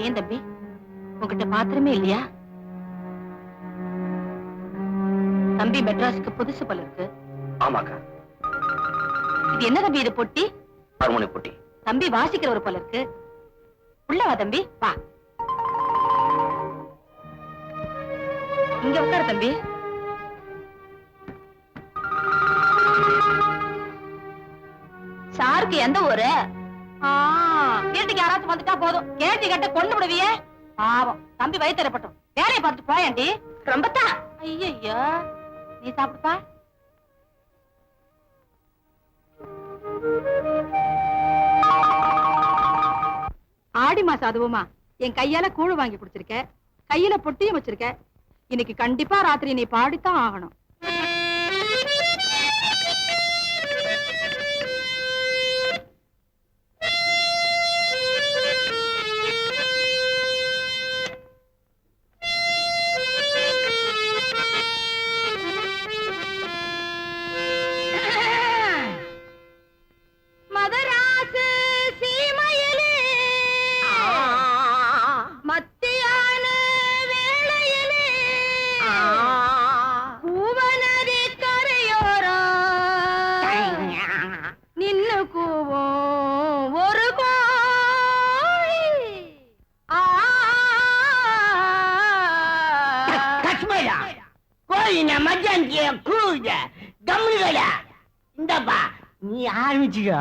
ஏன் தம்பி, உங்ககிட்ட பாத்திரமே இல்லையா? தம்பி மெட்ராஸுக்கு புதுசு போல இருக்கு. ஆமாக்கா. இது என்ன தம்பி, இது பொட்டி? ஹார்மோனி பொட்டி. தம்பி வாசிக்கிற ஒரு போல இருக்கு. உள்ள வா தம்பி, வா. இங்க உட்காரு தம்பி. சாருக்கு எந்த ஊரு? வீட்டுக்கு யாராச்சும் வந்துட்டா போதும், கேட்டி கட்ட கொண்டு விடுவியே. பாவம் தம்பி வயிற்றுப்பட்டும். வேலையை பார்த்துட்டு போயாண்டி. ரொம்பத்தா. ஐயய்யோ, நீ சாப்பிடுப்பா. ஆடி மாசம் அதுவுமா என் கையால கூழ் வாங்கி குடிச்சிருக்க, கையில பொட்டியும் வச்சிருக்க. இன்னைக்கு கண்டிப்பா ராத்திரி நீ பாடித்தான் ஆகணும். மதராசு சீமையிலே மத்தியான வேளையிலே கூவநதி கரையோரம் நின்னு கூவும் ஒரு கோழி. கஷ்மீரா கோழி நான் மத்தியானத்திய கூட கம்முகளா இந்தப்பா நீ ஆரம்பிச்சுக்கோ.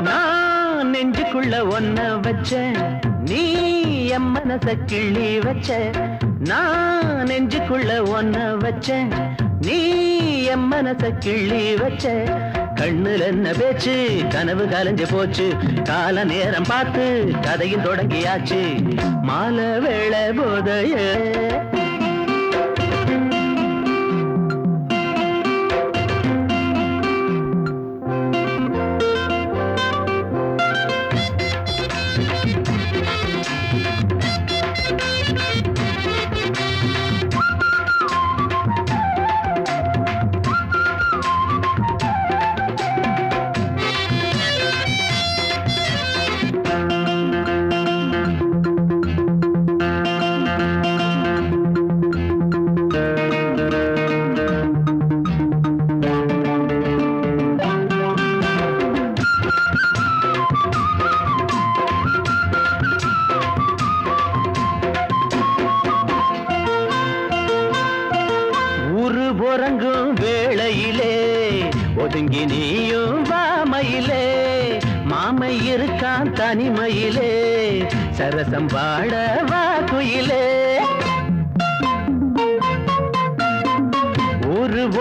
நான் நெஞ்சுக்குள்ள ஒன்ன வச்ச, நீ என் மனச கிள்ளி வச்ச. நான் நெஞ்சுக்குள்ள ஒன்ன வச்ச, நீ என் மனச கிள்ளி வச்ச. கண்ணுல என்ன பேச்சு, கனவு கலைஞ்சு போச்சு. கால நேரம் பார்த்து கதையும் தொடங்கியாச்சு. மாலை வேளை போதைய உறங்கும் வேளையிலே ஒதுங்கி நீயும் வாமையிலே. மாமை இருக்கான் தனிமையிலே, சரசம் பாட வா குயிலே.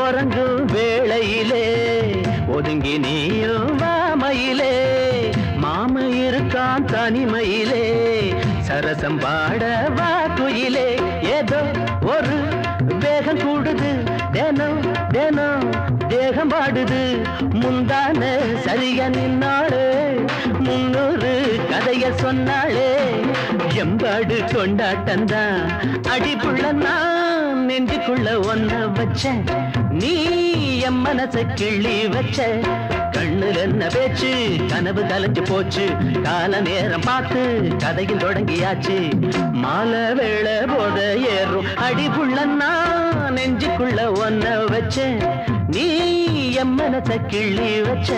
உறங்கும் வேளையிலே ஒதுங்கி நீயும் வாமையிலே. மாமை இருக்கான் தனிமையிலே, சரசம் பாட வா குயிலே. ஏதோ ஒரு வேகம் கூடுது, தினம் தினம் தேகம் பாடுது. முந்தான சரியா நின்னாளே, 300 கதைய சொன்னாளே. எம்பாடு கொண்டாட்டந்தான் அடிப்புள்ள நான் நெஞ்சுக்குள்ள ஒன்ன வச்ச, நீ என் மனச கிள்ளி வச்ச. கண்ணுல என்ன பேச்சு, கனவு கலைஞ்சு போச்சு. கால நேரம் பார்த்து கதையில் தொடங்கியாச்சு. மாலை வேளை போத ஏறும் அடிப்புள்ள நான் நெஞ்சுக்குள்ள ஒன்ன வச்ச, நீ என் மனச கிள்ளி வச்ச.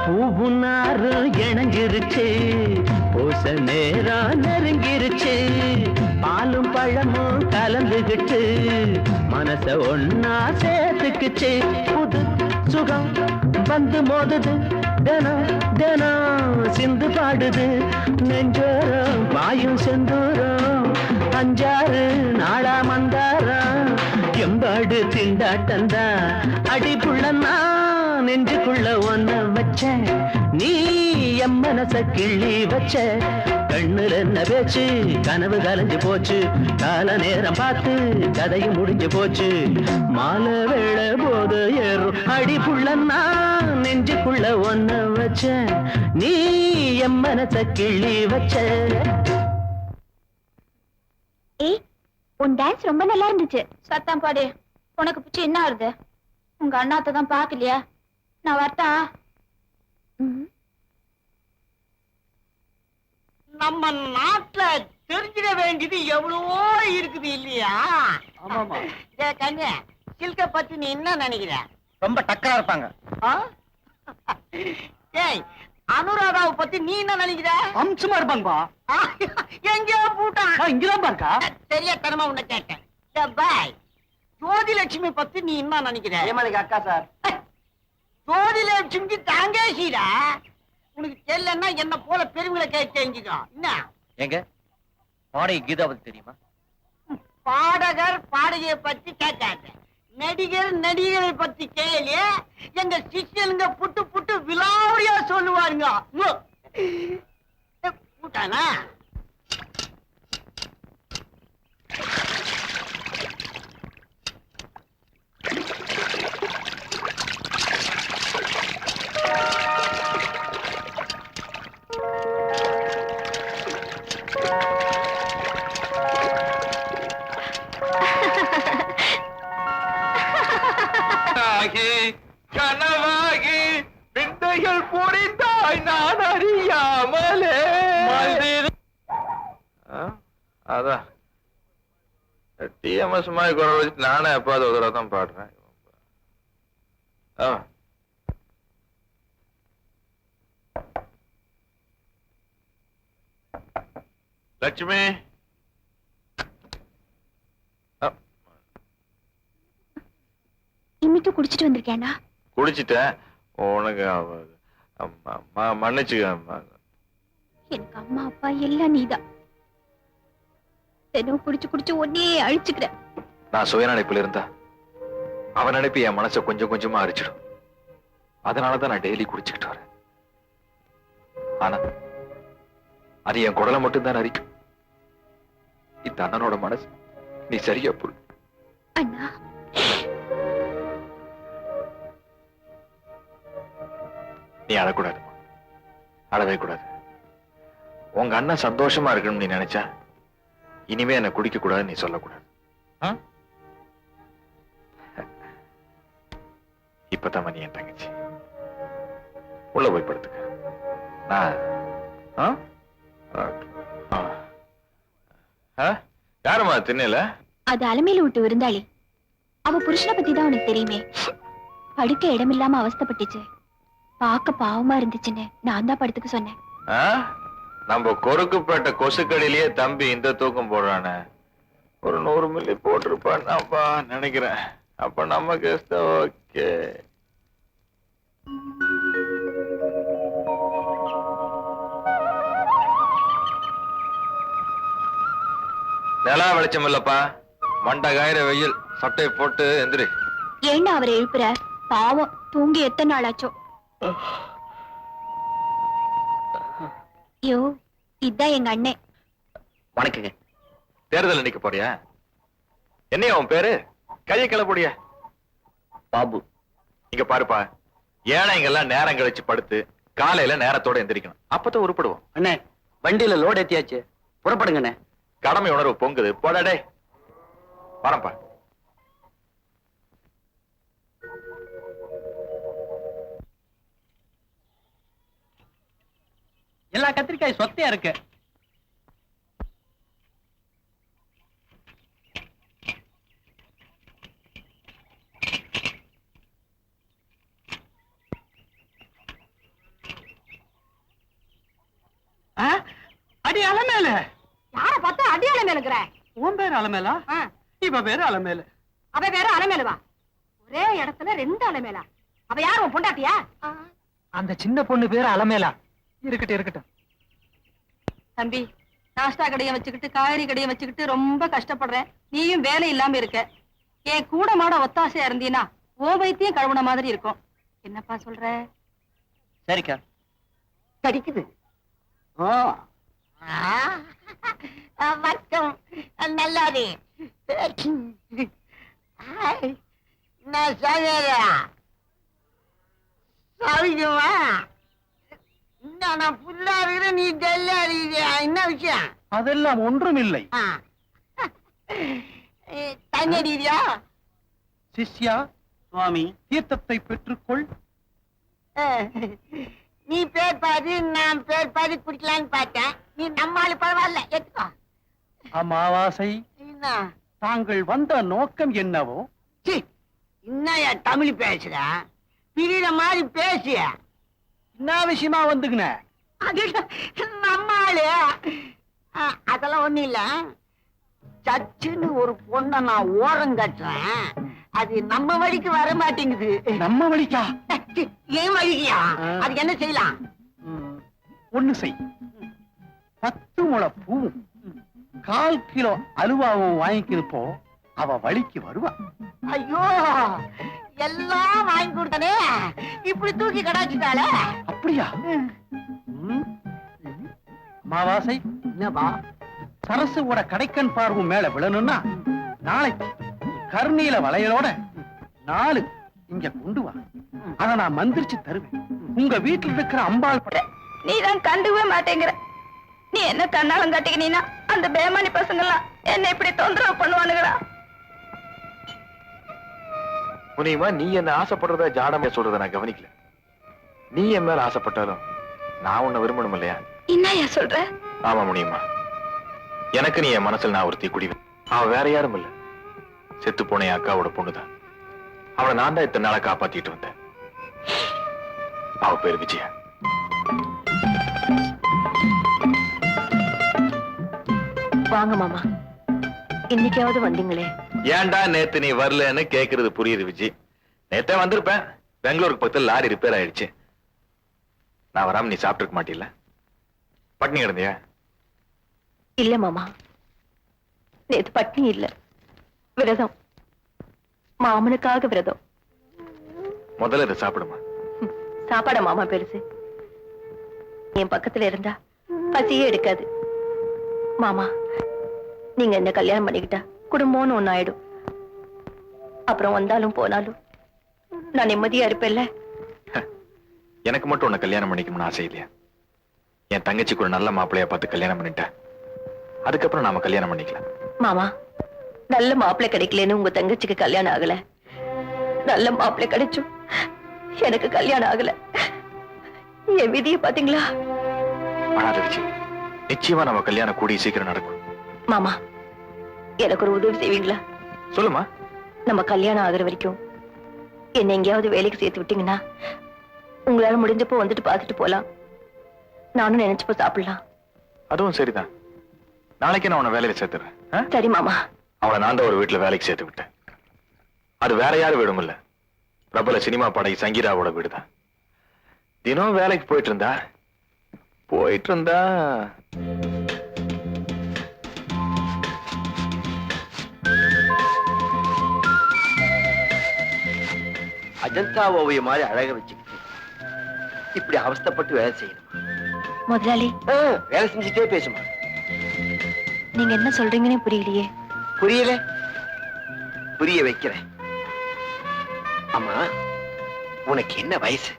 பூவுனாரு இணைஞ்சிருச்சு, பூச நேரம் நெருங்கிருச்சு. பாலும் பழமும் கலந்துகிட்டு மனச ஒன்னா சேர்த்துக்குச்சு. புது சுகம் வந்து மோதுது, தினம் தினம் சிந்து பாடுது. நெஞ்சோரம் வாயும் செந்தூரம், 5-6 நாளா மந்தாரம். எம்பாடு திண்டாட்டந்தா அடிப்புள்ள நான் நெஞ்சுக்குள்ள ஒன்ன வச்ச நீ என் மனச கிள்ளி வச்ச கண்ணுல என்ன பேச்சு கனவு கலைஞ்சு போச்சு கால நேரம் பார்த்து கதையும் முடிஞ்சு போச்சு மாலை வேளை போது ஏறும் அடி புள்ளன்னா நெஞ்சுக்குள்ள ஒன்ன வச்ச நீ என் மனச கிள்ளி வச்ச. ஏய் உன் டான்ஸ் ரொம்ப நல்லா இருந்துச்சு. சத்தம் பாடு. உனக்கு பிடிச்சி என்ன ஆறுது? உங்க அண்ணாத்த தான் பாக்கலையா? நான் வரட்டா? நம்ம நாட்டுல தெரிஞ்சிட வேண்டியது எவ்வளவோ இருக்குது இல்லையா? ஆமாமா. கண்ணு சில்க பத்தி நீ என்ன நினைக்கிற? ரொம்ப டக்கரா இருப்பாங்க. ஏய் அனுராதாவை பத்தி நீ என்ன நினைக்கிற? அம்சமா இருப்பாங்கப்பா. எங்கேயோ பூட்டான். இங்கதான் பாருக்கா. தெரியாதனமா உன்னை கேட்டேன். பாய் ஜோதி லட்சுமி பத்தி நீ என்ன நினைக்கிற? அக்கா சார். ஜோதி லட்சுமிக்கு தாங்கேசிடா. உனக்கு தெரியலன்னா என்ன போல பெருமைகளை கேட்டு தெரிஞ்சுக்கோ. என்ன எங்க பாடகி கீதா பத்தி தெரியுமா? பாடகர் பாடகியை பத்தி கேட்காத, நடிகர் நடிகரை பத்தி கேளு. எங்க சிஷ்யனுங்க புட்டு புட்டு விலாவரியா சொல்லுவாருங்க. பூட்டானா? கனவாகி விந்தைகள் புரிந்தாய் நான் அறியாமலே. அதான் டிஎம்எஸ் மாதிரி குரல் வச்சு நானே எப்பாவது ஒரு தடவை தான் பாடுறேன். லட்சுமி இன்னைக்கு குடிச்சிட்டு வந்திருக்கேனா? குடிச்சிட்டேன். உனக்கு மன்னிச்சுக்க. எனக்கு அம்மா அப்பா எல்லாம் நீதான். தினம் குடிச்சு குடிச்சு ஒன்னே அழிச்சுக்கிற. நான் சுயநினைப்புல இருந்தா அவன் நினைப்பு என் மனசை கொஞ்சம் கொஞ்சமா அரிச்சிடும். அதனாலதான் நான் டெய்லி குடிச்சுக்கிட்டு வரேன். ஆனா அது என் குடலை மட்டும்தான் அரிக்கும். இந்த அண்ணனோட மனசு நீ சரியா புரி. அண்ணா நீ அழக்கூடாது, அழவே கூடாது. உங்க அண்ணன் சந்தோஷமா இருக்கணும்னு நீ நினைச்சா இனிமே என்ன குடிக்க கூடாது நீ சொல்லக்கூடாது. இப்பதான் நீ என் தங்கச்சி. உள்ள போய் படுத்துக்க. யாருமா திண்ணல? அது அலமையில விட்டு விருந்தாளி. அவ புருஷனை பத்தி தான் உனக்கு தெரியுமே. படுக்க இடமில்லாம அவஸ்தைப்பட்டுச்சு. பாக்க பாவமா இருந்துச்சுன்னு நான் தான் படுத்துக்க சொன்னேன். நம்ம கொறுக்குப்பட்ட கொசுக்கடியிலேயே தம்பி இந்த தூக்கம் போடுறானே, ஒரு 100 மில்லி போட்டிருப்பான்ப்பா நினைக்கிறேன். அப்ப நமக்கு ஓகே. நிலா வெளிச்சம் இல்லப்பா, மண்டை காயிற வெயில். சட்டையை போட்டு எந்திரி. ஏன்னா அவரை எழுப்புற? பாவம், தூங்கி எத்தனை நாள் ஆச்சோ. யோ, இதான் எங்க அண்ணே. வணக்கங்க. தேர்தல் நிக்க போறியா? என்னையா உன் பேரு? கையை கிளப்படிய பாபு. இங்க பாருப்பா, ஏழைங்க எல்லாம் நேரம் கழிச்சு படுத்து காலையில நேரத்தோட எந்திரிக்கணும். அப்பதான் உருப்படுவோம். அண்ணே வண்டியில லோடு ஏத்தியாச்சு, புறப்படுங்கண்ணே. கடமை உணர்வு பொங்குது. போடாடே. வரப்பா. எல்லா கத்திரிக்காய் சொத்தையா இருக்கு. அடி அலமேல. யார பார்த்தா அடி அலமேல இருக்கிற? உன் பேரு அலமேலா? இவ பேரு அலமேலு. அவ வேற அலமேலுவா? ஒரே இடத்துல 2 அலமேலா? அவ யார், உன் பொண்டாட்டியா? அந்த சின்ன பொண்ணு பேரு அலமேலா. இருக்கட்டும் இருக்கட்டும். தம்பி, நாஸ்டா கடையை வச்சுக்கிட்டு காய்கறி கடையை வச்சுக்கிட்டு ரொம்ப கஷ்டப்படுறேன். நீயும் வேலை இல்லாம இருக்க. என் கூட மாட ஒத்தாசையா இருந்தீனா ஓ வைத்தியம் கழுவுன மாதிரி இருக்கும். என்னப்பா சொல்ற? சரிக்கா. கடிக்குது. ஓ வர்க்கம் நல்லாது. நான் சாகரா சாவிக்குமா? நான் புல்லா இருக்கிற, நீ டல்லா இருக்கிற, என்ன விஷயம்? அதெல்லாம் ஒன்றும் இல்லை. தண்ணி அடிக்கிறியா? சிஷ்யா, சுவாமி தீர்த்தத்தை பெற்றுக்கொள். நீ பேர் பாதி, நான் பேர் பாதி குடிக்கலான்னு பார்த்தேன். நீ நம்மால பரவாயில்ல, எடுத்துக்கோ. அமாவாசை, என்ன தாங்கள் வந்த நோக்கம் என்னவோ? என்னையா தமிழ் பேசுற? பிரியிற மாதிரி பேசிய. என்ன விஷயமா வந்துக்குன? அது நம்மாளு. அதெல்லாம் ஒண்ணு இல்ல. சச்சுன்னு ஒரு பொண்ணை நான் ஓரம் கட்டுறேன். அது நம்ம வழிக்கு வர மாட்டேங்குது. நம்ம வழிக்கா? ஏன் வழிக்கியா? அது என்ன செய்யலாம்? ஒண்ணு செய். 10 முழ பூவும் 1/4 கிலோ அலுவாவும் வாங்கிக்கிறப்போ அவ வழிக்கு வருவா. ஐயோ, எல்லாம் வாங்கி கொடுத்தனே, இப்படி தூக்கி கடாச்சிட்டாளே. அப்படியா? அமாவாசை, என்னப்பா? சரசுவோட கடைக்கண் பார்வும் மேல விழணும்னா நாளைக்கு கர்ணீல வளையலோட 4 இங்க கொண்டு வா. அத நான் மந்திரிச்சு தருவேன். உங்க வீட்டுல இருக்கிற அம்பாள் பட நீதான் கண்டுக்கவே மாட்டேங்கிற. நீ என்ன கண்ணாலம் கட்டிக்கினா அந்த பேமானி பசங்க எல்லாம் என்ன இப்படி தொந்தரவு பண்ணுவானுங்களா? முனியமா, நீ என்ன ஆசைப்படுறத ஜாடமே சொல்றத நான் கவனிக்கல. நீ என் மேல ஆசைப்பட்டாலும் நான் உன்னை விரும்பணும் இல்லையா? என்னையா சொல்ற? ஆமா முனியமா, எனக்கு நீ என் மனசுல நான் ஒருத்தி குடிவேன். அவன் வேற யாரும் இல்ல, செத்து போன என் அக்காவோட பொண்ணுதான். அவளை நான் தான் இத்தனை நாளை காப்பாத்திட்டு வந்தேன். அவ பேரு விஜயா. வாங்க மாமா, இன்னைக்காவது வந்தீங்களே. ஏன்டா நேத்து நீ வரலன்னு கேக்குறது புரியுது விஜய். நேத்தே வந்திருப்பேன். பெங்களூருக்கு பக்கத்துல லாரி ரிப்பேர் ஆயிடுச்சு. நான் வராம நீ சாப்பிட்டுருக்க மாட்டில்ல? பட்னி கிடந்தியா? இல்ல மாமா, நேத்து பட்னி இல்ல, விரதம். மாமனுக்காக விரதம். முதல்ல இதை சாப்பிடுமா. சாப்பாட மாமா பெருசு. என் பக்கத்துல இருந்தா பசியே எடுக்காது. மாமா, நீங்க என்ன கல்யாணம் பண்ணிக்கிட்டா குடும்பம்னு ஒண்ணு ஆயிடும். அப்புறம் வந்தாலும் போனாலும் நான் நிம்மதியா இருப்பேன்ல. எனக்கு மட்டும் உன்னை கல்யாணம் பண்ணிக்கணும்னு ஆசை இல்லையா? என் தங்கச்சிக்கு ஒரு நல்ல மாப்பிள்ளையா பார்த்து கல்யாணம் பண்ணிட்ட, அதுக்கப்புறம் நாம கல்யாணம் பண்ணிக்கலாம். மாமா, நல்ல மாப்பிள்ளை கிடைக்கலன்னு உங்க தங்கச்சிக்கு கல்யாணம் ஆகல. நல்ல மாப்பிள்ளை கிடைச்சும் எனக்கு கல்யாணம் ஆகல. என் விதியை பாத்தீங்களா? ஆனா விஜய், நிச்சயமா நம்ம கல்யாணம் கூடிய சீக்கிரம் நடக்கும். மாமா, எனக்கு ஒரு உதவி செய்வீங்களா? சொல்லுமா. நம்ம கல்யாணம் ஆகுற வரைக்கும் என்ன எங்கேயாவது வேலைக்கு சேர்த்து விட்டீங்கன்னா உங்களால முடிஞ்சப்போ வந்துட்டு பார்த்துட்டு போலாம். நானும் நினைச்சப்போ சாப்பிடலாம். அதுவும் சரிதான். நாளைக்கு நான் உன்னை வேலையில சேர்த்துறேன். சரி மாமா. அவளை நான் தான் ஒரு வீட்டுல வேலைக்கு சேர்த்து விட்டேன். அது வேற யாரும் வீடும் இல்ல, பிரபல சினிமா பாடகி சங்கீதாவோட வீடுதான். தினம் வேலைக்கு போயிட்டு இருந்தா அஜந்தா ஓவியம் மாதிரி அழக வச்சுக்கிட்டு இப்படி அவஸ்தைப்பட்டு வேலை செய்யணும். முதலாளி, வேலை செஞ்சுட்டே பேசுமா. நீங்க என்ன சொல்றீங்கன்னு புரியலையே. புரியல? புரிய வைக்கிறேன். அம்மா, உனக்கு என்ன வயசு?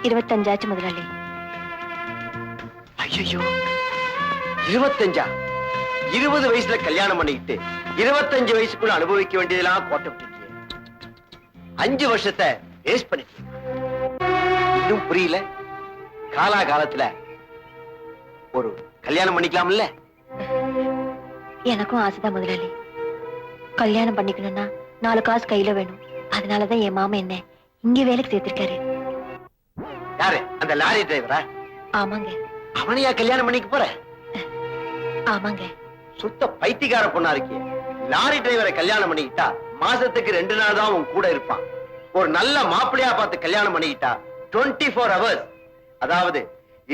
25 ஆச்சு முதலாளி. ஐயோ, 25? 20 வயசுல கல்யாணம் பண்ணிக்கிட்டு 25 வயசுக்குள்ள அனுபவிக்க வேண்டியதெல்லாம் கோட்டை விட்டுட்டியே. 5 வருஷத்தை வேஸ்ட் பண்ணிட்டீங்க. இன்னும் புரியல? காலாகாலத்துல ஒரு கல்யாணம் பண்ணிக்கலாம்ல? எனக்கும் ஆசைதான் முதலாளி. கல்யாணம் பண்ணிக்கணும்னா 4 காசு கையில வேணும். அதனாலதான் என் மாமா என்ன இங்க வேலைக்கு சேர்த்திருக்காரு. யாரு? அந்த லாரி டிரைவரா? ஆமாங்க. அவனையா கல்யாணம் பண்ணிக்க போற? ஆமாங்க. சுத்த பைத்தியக்கார பொண்ணா இருக்கிய. லாரி டிரைவரை கல்யாணம் பண்ணிக்கிட்டா மாசத்துக்கு 2 நாள் தான் உன் கூட இருப்பான். ஒரு நல்ல மாப்பிள்ளையா பார்த்து கல்யாணம் பண்ணிக்கிட்டா 24 hours, அதாவது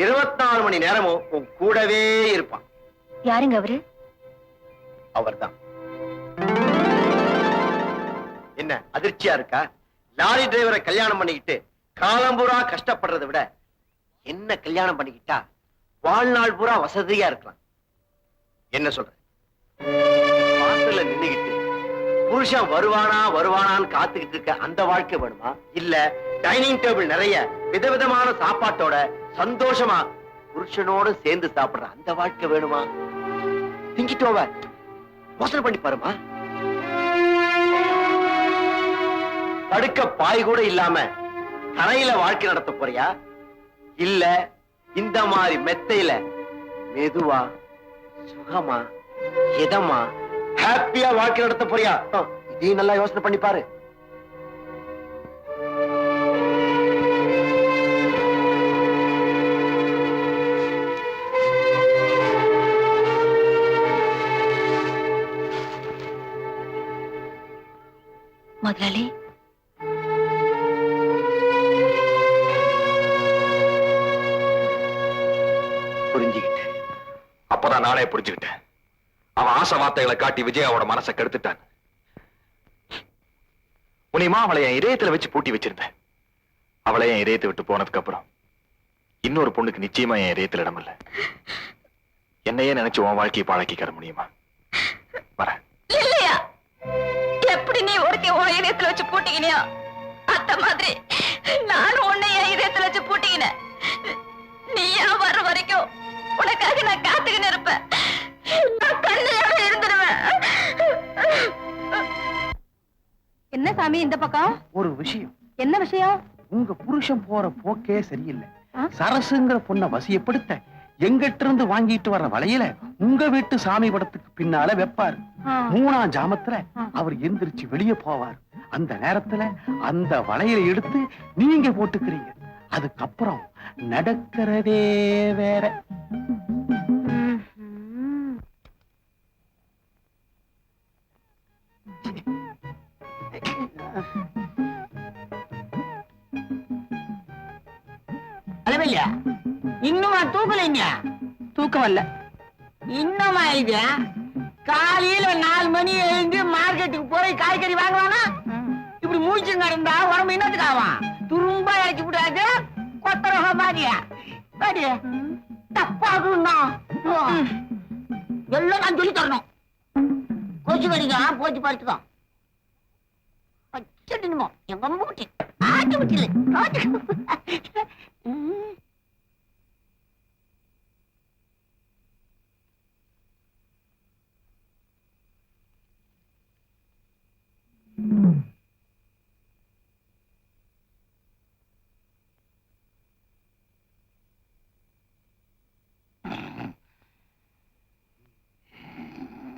24 மணி நேரமும் உன் கூடவே இருப்பான். யாருங்க அவரு? அவர்தான். என்ன அதிர்ச்சியா இருக்கா? லாரி டிரைவரை கல்யாணம் பண்ணிக்கிட்டு காலம்பூரா கஷ்டப்படுறதை விட என்ன கல்யாணம் பண்ணிக்கிட்டா வாழ்நாள் பூரா வசதியா இருக்கலாம். என்ன சொல்ற? வாசல்ல நின்னுகிட்டு புருஷன் வருவானான்னு காத்துக்கிட்டு இருக்க அந்த வாழ்க்கை வேணுமா? இல்ல டைனிங் டேபிள் நிறைய விதவிதமான சாப்பாட்டோட சந்தோஷமா புருஷனோட சேர்ந்து சாப்பிடுற அந்த வாழ்க்கை வேணுமா? திங்கிட்டு ஓவர் யோசனை பண்ணி பாருமா. படுக்க பாய் கூட இல்லாம தரையில வாழ்க்கை நடத்த போறியா? இல்ல இந்த மாதிரி மெத்தையில மெதுவா சுகமா இதமா ஹாப்பியா வாழ்க்கை நடத்த போறியா? இதையும் நல்லா யோசனை பண்ணி பாரு. முதலாளி, புரிஞ்சுக்கிட்டேன். அப்பதான் நானே புரிஞ்சுக்கிட்டேன். அவன் ஆசை வார்த்தைகளை காட்டி விஜயாவோட மனசை கெடுத்துட்டான். உனிமா அவளை என் இதயத்துல வச்சு பூட்டி வச்சிருந்தேன். அவளை என் இதயத்தை விட்டு போனதுக்கு அப்புறம் இன்னொரு பொண்ணுக்கு நிச்சயமா என் இதயத்துல இடம் இல்ல. என்னையே நினைச்சு உன் வாழ்க்கையை பாழாக்கிக்கிற முடியுமா? வர இல்லையா? எப்படி நீ ஒருத்தி உன் இதயத்துல வச்சு பூட்டிக்கினியா அந்த மாதிரி நானும் உன்னை என் இதயத்துல வச்சு பூட்டிக்கினேன். நீயா வர்ற வரைக்கும் உனக்காக நான் காத்துக்கின்னு இருப்பேன். நான் கண்ணையோட இருந்துடுவேன். என்ன சாமி இந்த பக்கம்? ஒரு விஷயம். என்ன விஷயம்? உங்க புருஷன் போற போக்கே சரியில்லை. சரசுங்கிற பொண்ணை வசியப்படுத்த எங்கிட்ட இருந்து வாங்கிட்டு வர்ற வளையல உங்க வீட்டு சாமி படத்துக்கு பின்னால வைப்பாரு. 3ஆம் ஜாமத்துல அவர் எந்திரிச்சு வெளியே போவார். அந்த நேரத்துல அந்த வளையலை எடுத்து நீங்க போட்டுக்கிறீங்க. அதுக்கப்புறம் நடக்கிறதே வேற. அளவில்லையா? இன்னுமா தூக்கலைங்க? தூக்கம் வரல. இன்னுமா இது? காலையில 4 மணி எழுந்து மார்க்கெட்டுக்கு போய் காய்கறி வாங்குவானா? இப்படி மூச்சு நடந்தா உடம்பு இன்னத்துக்கு ஆவான். துரும்பா இறக்கி விடாது கொத்தரக மாதிரியா பாரு. தப்பாகுன்னா எல்லாம் நான் சொல்லி தரணும். கோச்சு கறிங்க போச்சு படுத்துக்கோ. வச்சிடணுமோ எங்க மூட்டி ஆட்டு விட்டில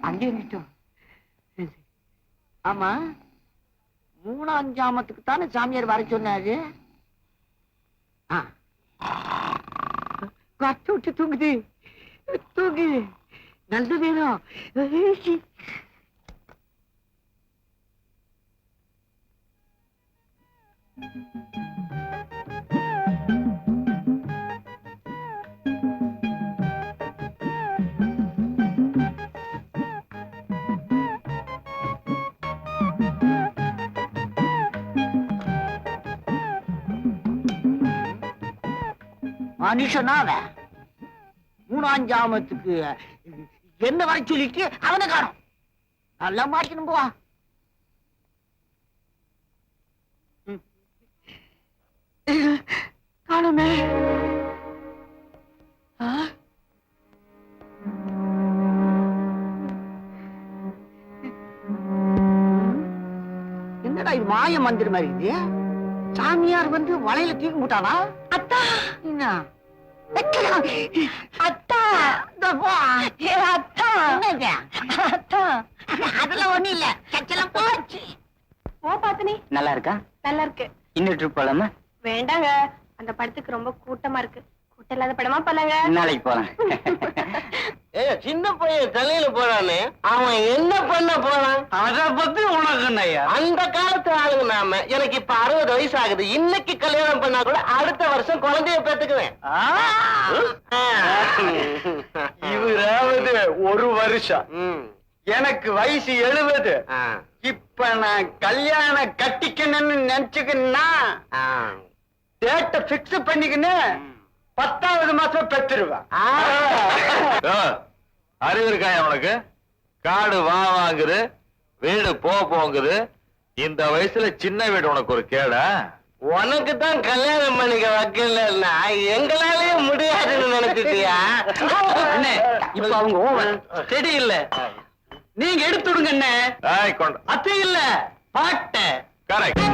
அங்கே நிட்டோம். ஆமா, 3ஆம் ஜாமத்துக்கு தானே சாமியார் வர சொன்னாரு. கத்து விட்டு தூங்குது தூங்கு. நல்ல நேரம். மனுஷனா அவன் 3ஆம் ஜாமத்துக்கு என்ன வர சொல்லிட்டு அவனை காணும். நல்லா மாட்டணும் போவா. காணுமே. என்னடா இது மாய மந்திர மாதிரி இது? சாமியார் வந்து வளையல தூக்கி போட்டானா? அத்தா என்ன அத்தா அத்தா அத்தா அதெல்லாம் ஒண்ணு இல்ல. சச்செல்லாம் போச்சு. ஓ பாத்தனி நல்லா இருக்கா? நல்லா இருக்கு. இன்னொரு ட்ரிப் போலாமா? வேண்டாங்க, அந்த படத்துக்கு ரொம்ப கூட்டமா இருக்கு. கூட்டம் இல்லாத படமா போலாங்க. நாளைக்கு போலாம். சின்ன பையன் தலையில போறானே, அவன் என்ன பண்ண போறான்? அத பத்தி உனக்கு என்னய்யா? அந்த காலத்து ஆளுங்க நாம. எனக்கு இப்ப 60 வயசு ஆகுது. இன்னைக்கு கல்யாணம் பண்ணா கூட அடுத்த வருஷம் குழந்தைய பெத்துக்குவேன். இவராவது 1 வருஷம். எனக்கு வயசு 70. இப்ப நான் கல்யாணம் கட்டிக்கணும்னு நினைச்சுக்கின்னா டேட்ட பிக்ஸ் பண்ணிக்கின்னு 10வது மாசம் பெற்றுருவேன். அறிவு இருக்காயா உனக்கு? காடு வாங்குது, வீடு போங்குது. இந்த வயசுல சின்ன வீடு உனக்கு ஒரு கேடா? உனக்கு தான் கல்யாணம் பண்ணிக்க வைக்கலன்னா எங்களாலேயே முடியாதுன்னு நினைச்சிட்டியா? இப்ப அவங்க ஓவர் ஸ்டெடி இல்ல, நீங்க எடுத்துடுங்க என்ன. அத்தை இல்ல பாட்ட. கரெக்ட்.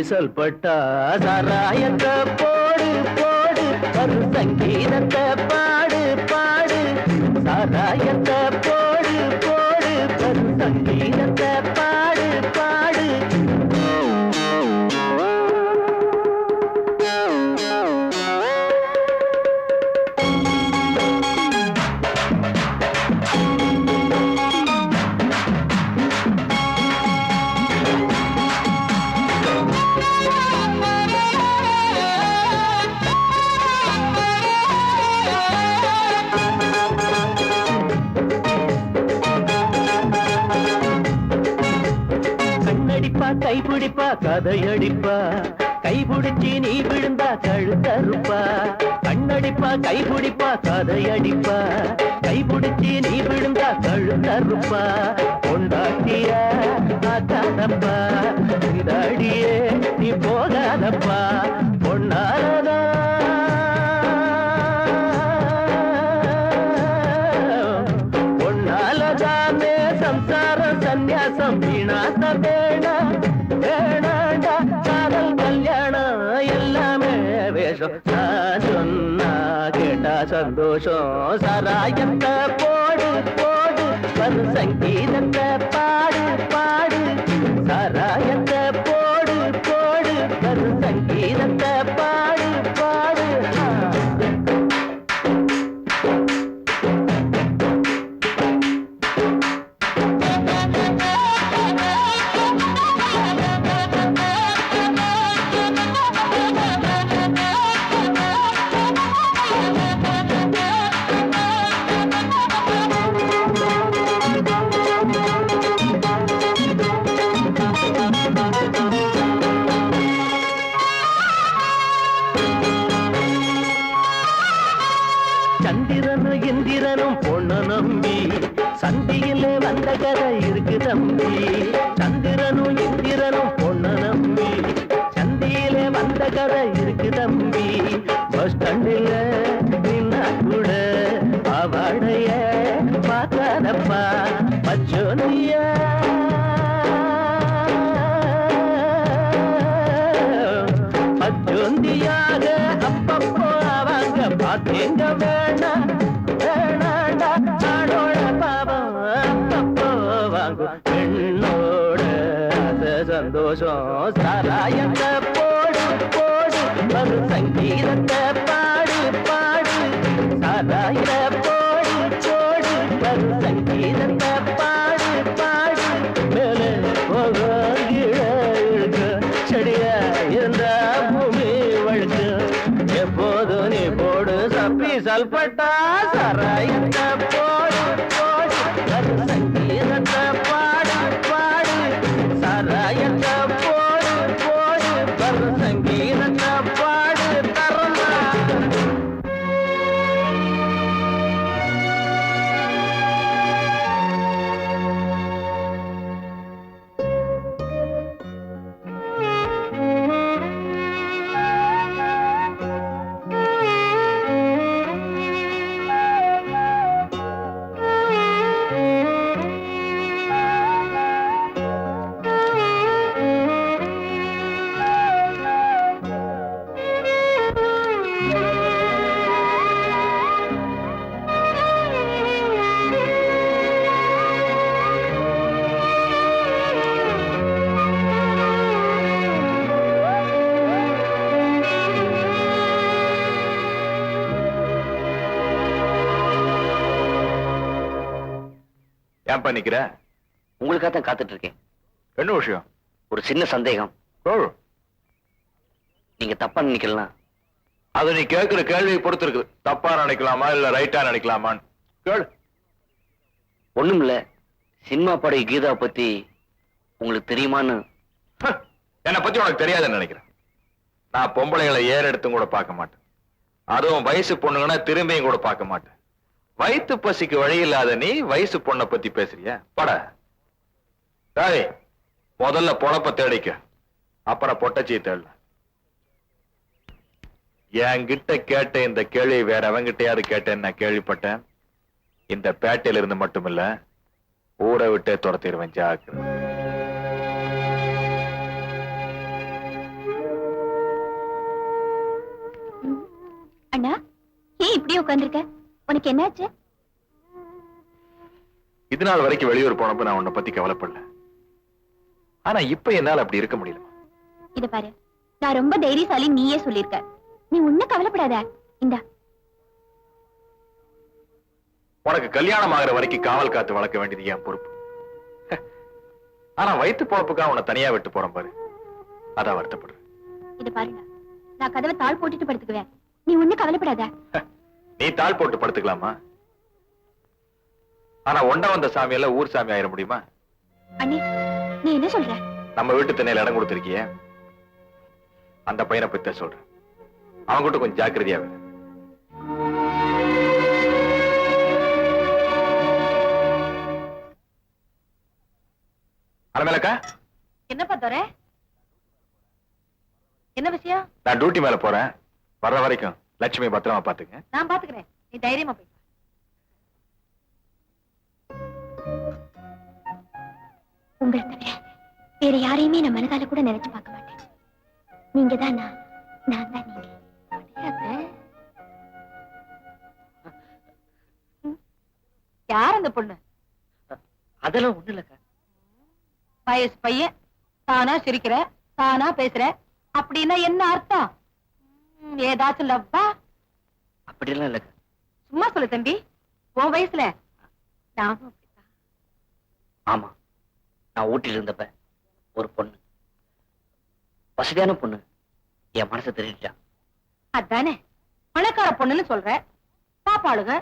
சொல்பட்டா சாராயத்தை போடு போடு, ஒரு சங்கீதத்தை பாடு பாடு. சாராயத்தை போடு போடு, ஒரு சங்கீதத்தை பாடு பாடு. கைப்பிடிப்பா கதையடிப்பா, கைபிடிச்சி நீ விழுந்தா கழுத்தறுப்பா. கண்ணடிப்பா கைப்பிடிப்பா கதையடிப்பா, கைபிடிச்சி நீ விழுந்தா கழுத்தறுப்பா. கொண்டாட்டிய ஆக்காதப்பா, இதாடியே நீ போகாதப்பா. பொன்னாரதா பொன்னாலதானே சம்சாரம் சந்நியாசம் வீணாத வேணா வேணாண்டா. காதல் கல்யாணம் எல்லாமே வேஷம். நான் சொன்னா கேட்டா சந்தோஷம். சாராயத்தை போடு போடு, ஒரு சங்கீதத்தை பாடு பாடு. சாராயத்தை போடு போடு, ஒரு சங்கீதத்தை பாடு பாடு. சந்திரனும் இந்திரனும் பொண்ணு நம்பி சந்தியிலே வந்த கதை இருக்கு தம்பி. சந்திரனும் இந்திரனும் பொண்ணு நம்பி சந்தியிலே வந்த கதை இருக்கு தம்பி. பஸ் ஸ்டாண்டில் நின்னா கூட அவடைய பார்க்காதப்பா. பச்சோனியா பச்சோந்தியாக அப்பப்போ அவங்க பார்த்தேங்க. வேணா வேணாண்டா ஆடோட பாவம் அப்பப்போ வாங்கும் பெண்ணோட சந்தோஷம். சாராயத்தை போடு போடு, ஒரு சங்கீதத்தை பாடு பாடு. சாராயத்தை போடு போடு, ஒரு சங்கீதத்தை பாடு பாடு. மேலே போக இழுக்கு, செடியா இருந்தா பூமி வழுக்கு. எப்போது நீ போடு சப்பி சல்பட்டா. சாராயத்தை போடு போடு, ஒரு சங்கீதத்தை பாடு பாடு. சாராயத்தை போடு போடு, ஒரு சங்கீதத்தை பாடு தரமா. ஏன்பா நிக்கிற? உங்களுக்காக தான் காத்துட்டு இருக்கேன். என்ன விஷயம்? ஒரு சின்ன சந்தேகம். நீங்க தப்பா நினைக்கலாம். அது நீ கேட்கிற கேள்வியை பொறுத்து இருக்குது. தப்பா நினைக்கலாமா இல்ல ரைட்டா நினைக்கலாமான்னு கேளு. ஒண்ணும் இல்ல, சினிமா பாடகி கீதா பத்தி உங்களுக்கு தெரியுமான்னு. என்னை பத்தி உனக்கு தெரியாதுன்னு நினைக்கிறேன். நான் பொம்பளைங்களை ஏறெடுத்தும் கூட பார்க்க மாட்டேன். அதுவும் வயசு பொண்ணுங்கன்னா திரும்பியும் கூட பார்க்க மாட்டேன். வயிற்று பசிக்கு வழி இல்லாத நீ வயசு பொண்ணை பத்தி பேசுறிய? பட சரி, முதல்ல பொழப்ப தேடிக்க, அப்புறம் பொட்டச்சியை தேடல. என்கிட்ட கேட்ட இந்த கேள்வி வேற அவங்கிட்டயாவது கேட்டேன்னு நான் கேள்விப்பட்டேன். இந்த பேட்டையில இருந்து மட்டுமில்ல, ஊரை விட்டே துரத்திடுவேன். ஜாக்கிரதை. அண்ணா, ஏன் இப்படியே உட்கார்ந்திருக்க? உனக்கு என்னாச்சு? இது நாள் வரைக்கும் வெளியூர் போனப்ப நான் உன்னை பத்தி கவலைப்படல. ஆனா இப்ப என்னால அப்படி இருக்க முடியல. இத பாரு, நான் ரொம்ப தைரியசாலி நீயே சொல்லிருக்க. நீ ஒண்ணும் கவலைப்படாத. இந்தா. உனக்கு கல்யாணம் ஆகிற வரைக்கும் காவல் காத்து வளர்க்க வேண்டியது என் பொறுப்பு. ஆனா வயிற்று பொழப்புக்காக உன்னை தனியா விட்டு போறேன் பாரு, அதான் வருத்தப்படுறேன். இத பாருங்க, நான் கதவை தாழ் போட்டுட்டு படுத்துக்குவேன். நீ ஒண்ணும் கவலைப்படாத. நீ தாள் போட்டு படுத்துக்கலாமா? ஆனா ஒண்ட வந்த சாமி எல்லாம் ஊர் சாமி ஆயிட முடியுமா? அண்ணே, நீ என்ன சொல்ற? நம்ம வீட்டு திண்ணையில இடம் கொடுத்திருக்கிய அந்த பையனை பத்தி சொல்றேன். அவங்க கிட்ட கொஞ்சம் ஜாக்கிரதையா வேணும். அலமேலக்கா, என்னப்பா தோற? என்ன விஷயம்? நான் டியூட்டி மேல போறேன். வர்ற வரைக்கும் லட்சுமி பத்திரமா பாத்துங்க. நான் பாத்துக்கிறேன், நீ தைரியமா போய். உங்களை தவிர வேற யாரையுமே நான் மனதால கூட நினைச்சு பார்க்க மாட்டேன். நீங்க தான் நான் தான் நீங்க. யார் அந்த பொண்ணு? அதெல்லாம் ஒண்ணு இல்லக்கா. வயசு பையன், தானா சிரிக்கிற, தானா பேசுற, அப்படின்னா என்ன அர்த்தம்? ஏதாச்சும் லவ்வா? அப்படியெல்லாம் இல்லக்கா. சும்மா சொல்லு தம்பி, உன் வயசுல நானும் அப்படித்தான். ஆமா, நான் ஊட்டில இருந்தப்ப ஒரு பொண்ணு, வசதியான பொண்ணு, என் மனசை திருடிட்டா. அதானே பணக்கார பொண்ணுன்னு சொல்ற. பாப்பாளுக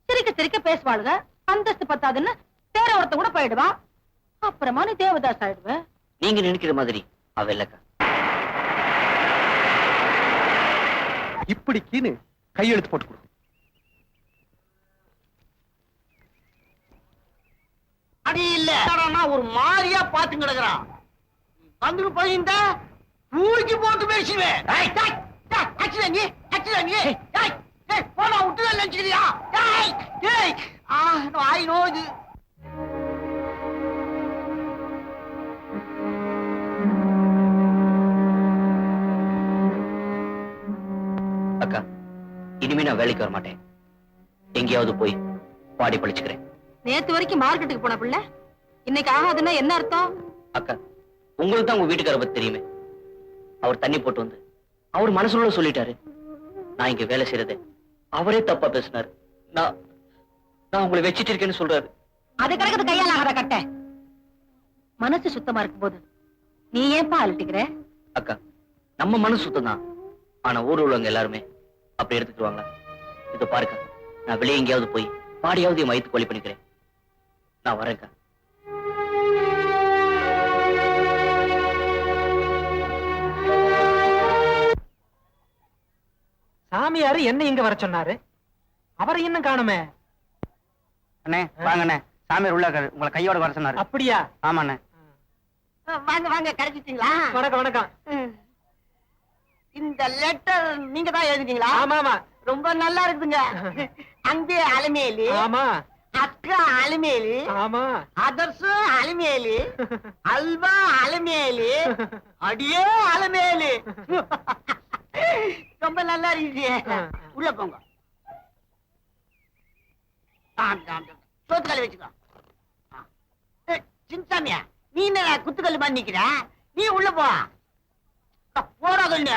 சிரிக்க சிரிக்க பேசுவாளுக, அந்தஸ்து பத்தாதுன்னு வேற ஒருத்த கூட போயிடுவா. அப்புறமா நீ தேவதாஸ் ஆயிடுவ. நீங்க நினைக்கிற மாதிரி அவ இல்லக்கா. இப்படிக்குன்னு கையெழுத்து போட்டு கொடு. அடி இல்ல ஒரு மாதிரியா பாத்து கிடக்குறான். வந்துட்டு போயிருந்தா தூக்கி போட்டு பேசுவேன். போனா விட்டு நினைச்சுக்கிறியா? ஆய் நோது. அக்கா, இனிமே நான் வேலைக்கு வர மாட்டேன். எங்கேயாவது போய் பாடி படிச்சுக்கிறேன். நேத்து வரைக்கும் மார்க்கெட்டுக்கு போன பிள்ளை இன்னைக்கு ஆகாதுன்னா என்ன அர்த்தம்? அக்கா, உங்களுக்கு தான் உங்க வீட்டுக்கார பத்தி தெரியுமே. அவர் தண்ணி போட்டு வந்து அவர் மனசுல சொல்லிட்டாரு. நான் இங்க வேலை செய்யறதே அவரே தப்பா பேசினாரு. நான் உங்களை வச்சிட்டு இருக்கேன்னு சொல்றாரு. அது கிடக்குது கையால் ஆகாத கட்ட. மனசு சுத்தமா இருக்கும் போது நீ ஏன்பா அழட்டிக்கிற? அக்கா, நம்ம மனசு சுத்தம் தான். ஆனா ஊர் உள்ளவங்க எல்லாருமே அப்படி எடுத்துக்குவாங்க. இத பாருங்க, நான் வெளியே எங்கேயாவது போய் பாடியாவது என் வயிற்று கொலி பண்ணிக்கிறேன். நான் வரேன்க்கா. சாமியாரு என்ன இங்க வர சொன்னாரு? அவரை இன்னும் காணுமே. அண்ணே வாங்கண்ணே, சாமியார் உள்ள இருக்காரு, உங்களை கையோட வர சொன்னாரு. அப்படியா? ஆமாண்ணே. வாங்க வாங்க, கிடைச்சிட்டீங்களா? வணக்கம் வணக்கம். இந்த லெட்டர் நீங்க தான் எழுதிட்டீங்களா? ஆமா ஆமா. ரொம்ப நல்லா இருக்குதுங்க. அன்பே அலமேலு, ஆமா. அக்கா அலமேலு, ஆமா. அதர்சு அலமேலு, அல்வா அலமேலு, அடியே அலமேலு. ரொம்ப நல்லா இருக்குது. உள்ள போங்க. சோத்துக்கல்ல வச்சுக்கோ. சின்சாமியா, நீ என்ன குத்துக்கல்லு மாதிரி நிக்கிற? நீ உள்ள போ. போடா கண்ணு,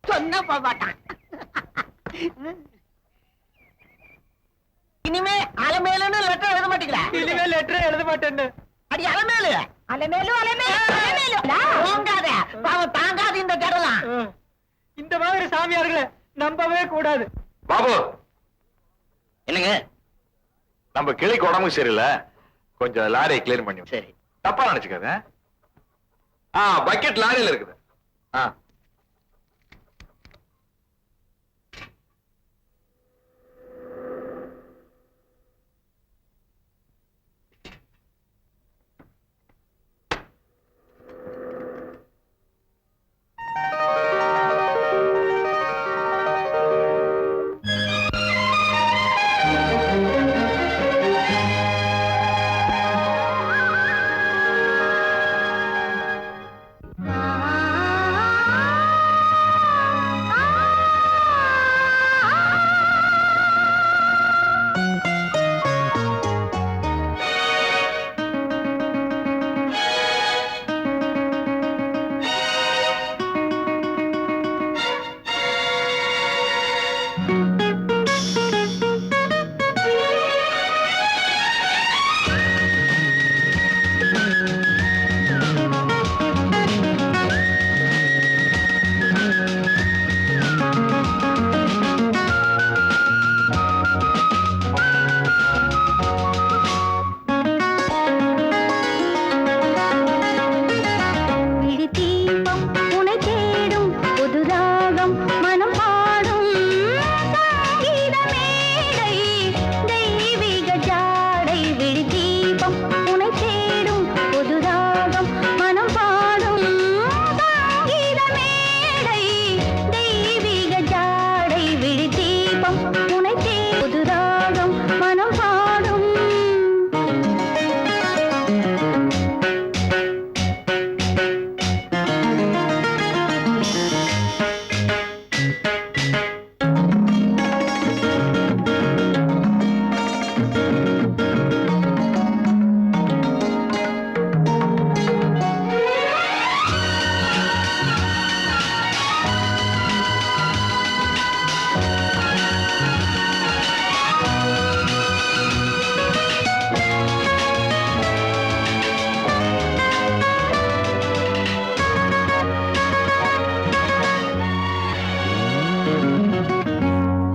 சொன்ன போக மாட்டான். இனிமே அலமேலுன்னு லெட்டர் எழுத மாட்டீங்களா? இனிமே லெட்டர் எழுத மாட்டேன்னு. அடி அலமேலு அலமேலு அலமேலு அலமேலு தூங்காத பாவம் தாங்காது இந்த கடலாம். இந்த மாதிரி சாமியார்களை நம்பவே கூடாது. பாபு, என்னங்க? நம்ம கிளிக்கு உடம்பு சரியில்லை, கொஞ்சம் லாரியை கிளியர் பண்ணி விடு. சரி. தப்பா நினைச்சுக்காத. பக்கெட் லாரியில இருக்குது.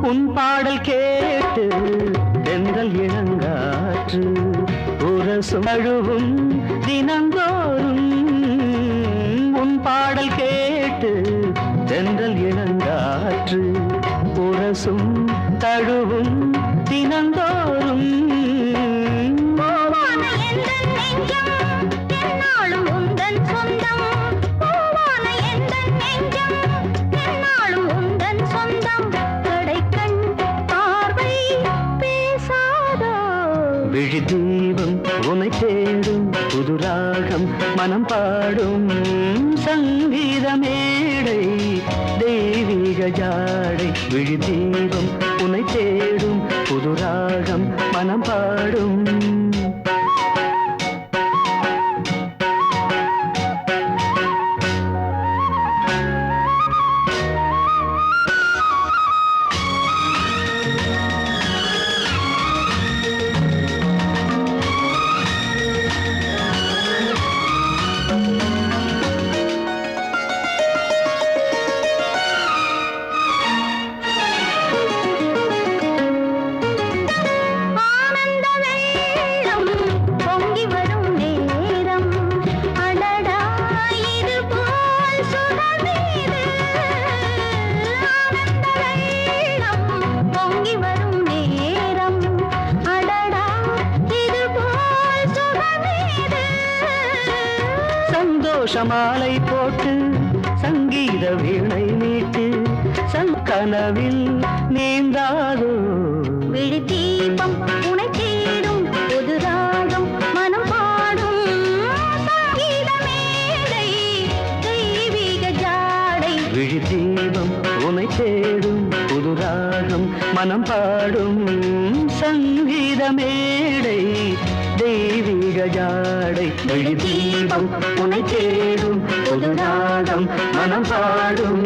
உன் பாடல் கேட்டு தென்றல் இளங்காற்று உரசும் அழுவும் தினந்தோறும். உன் பாடல் கேட்டு தென்றல் இளங்காற்று உரசும் தழுவும் தினந்தோறும். விழி தீபம் உனை தேடும் புதுராகம் மனம் பாடும் சங்கீத மேடை தெய்வீக ஜாடை. விழி தீபம் உனை தேடும் புதுராகம் மனம் பாடும். சந்தோஷமாலை போட்டு சங்கீத வீணை மீட்டு கனவில் நீந்தாதோ. விழி தீபம் உனை தேடும் புது ராகம் மனம் பாடும் சங்கீத மேடை தெய்வீக ஜாடை. விழி தீபம் உனை தேடும் புது ராகம் மனம் பாடும் சங்கீத மேடை தெய்வீக ஜாடை. விழி தீபம் உனை தேடும் புது ராகம் மனம் பாடும்.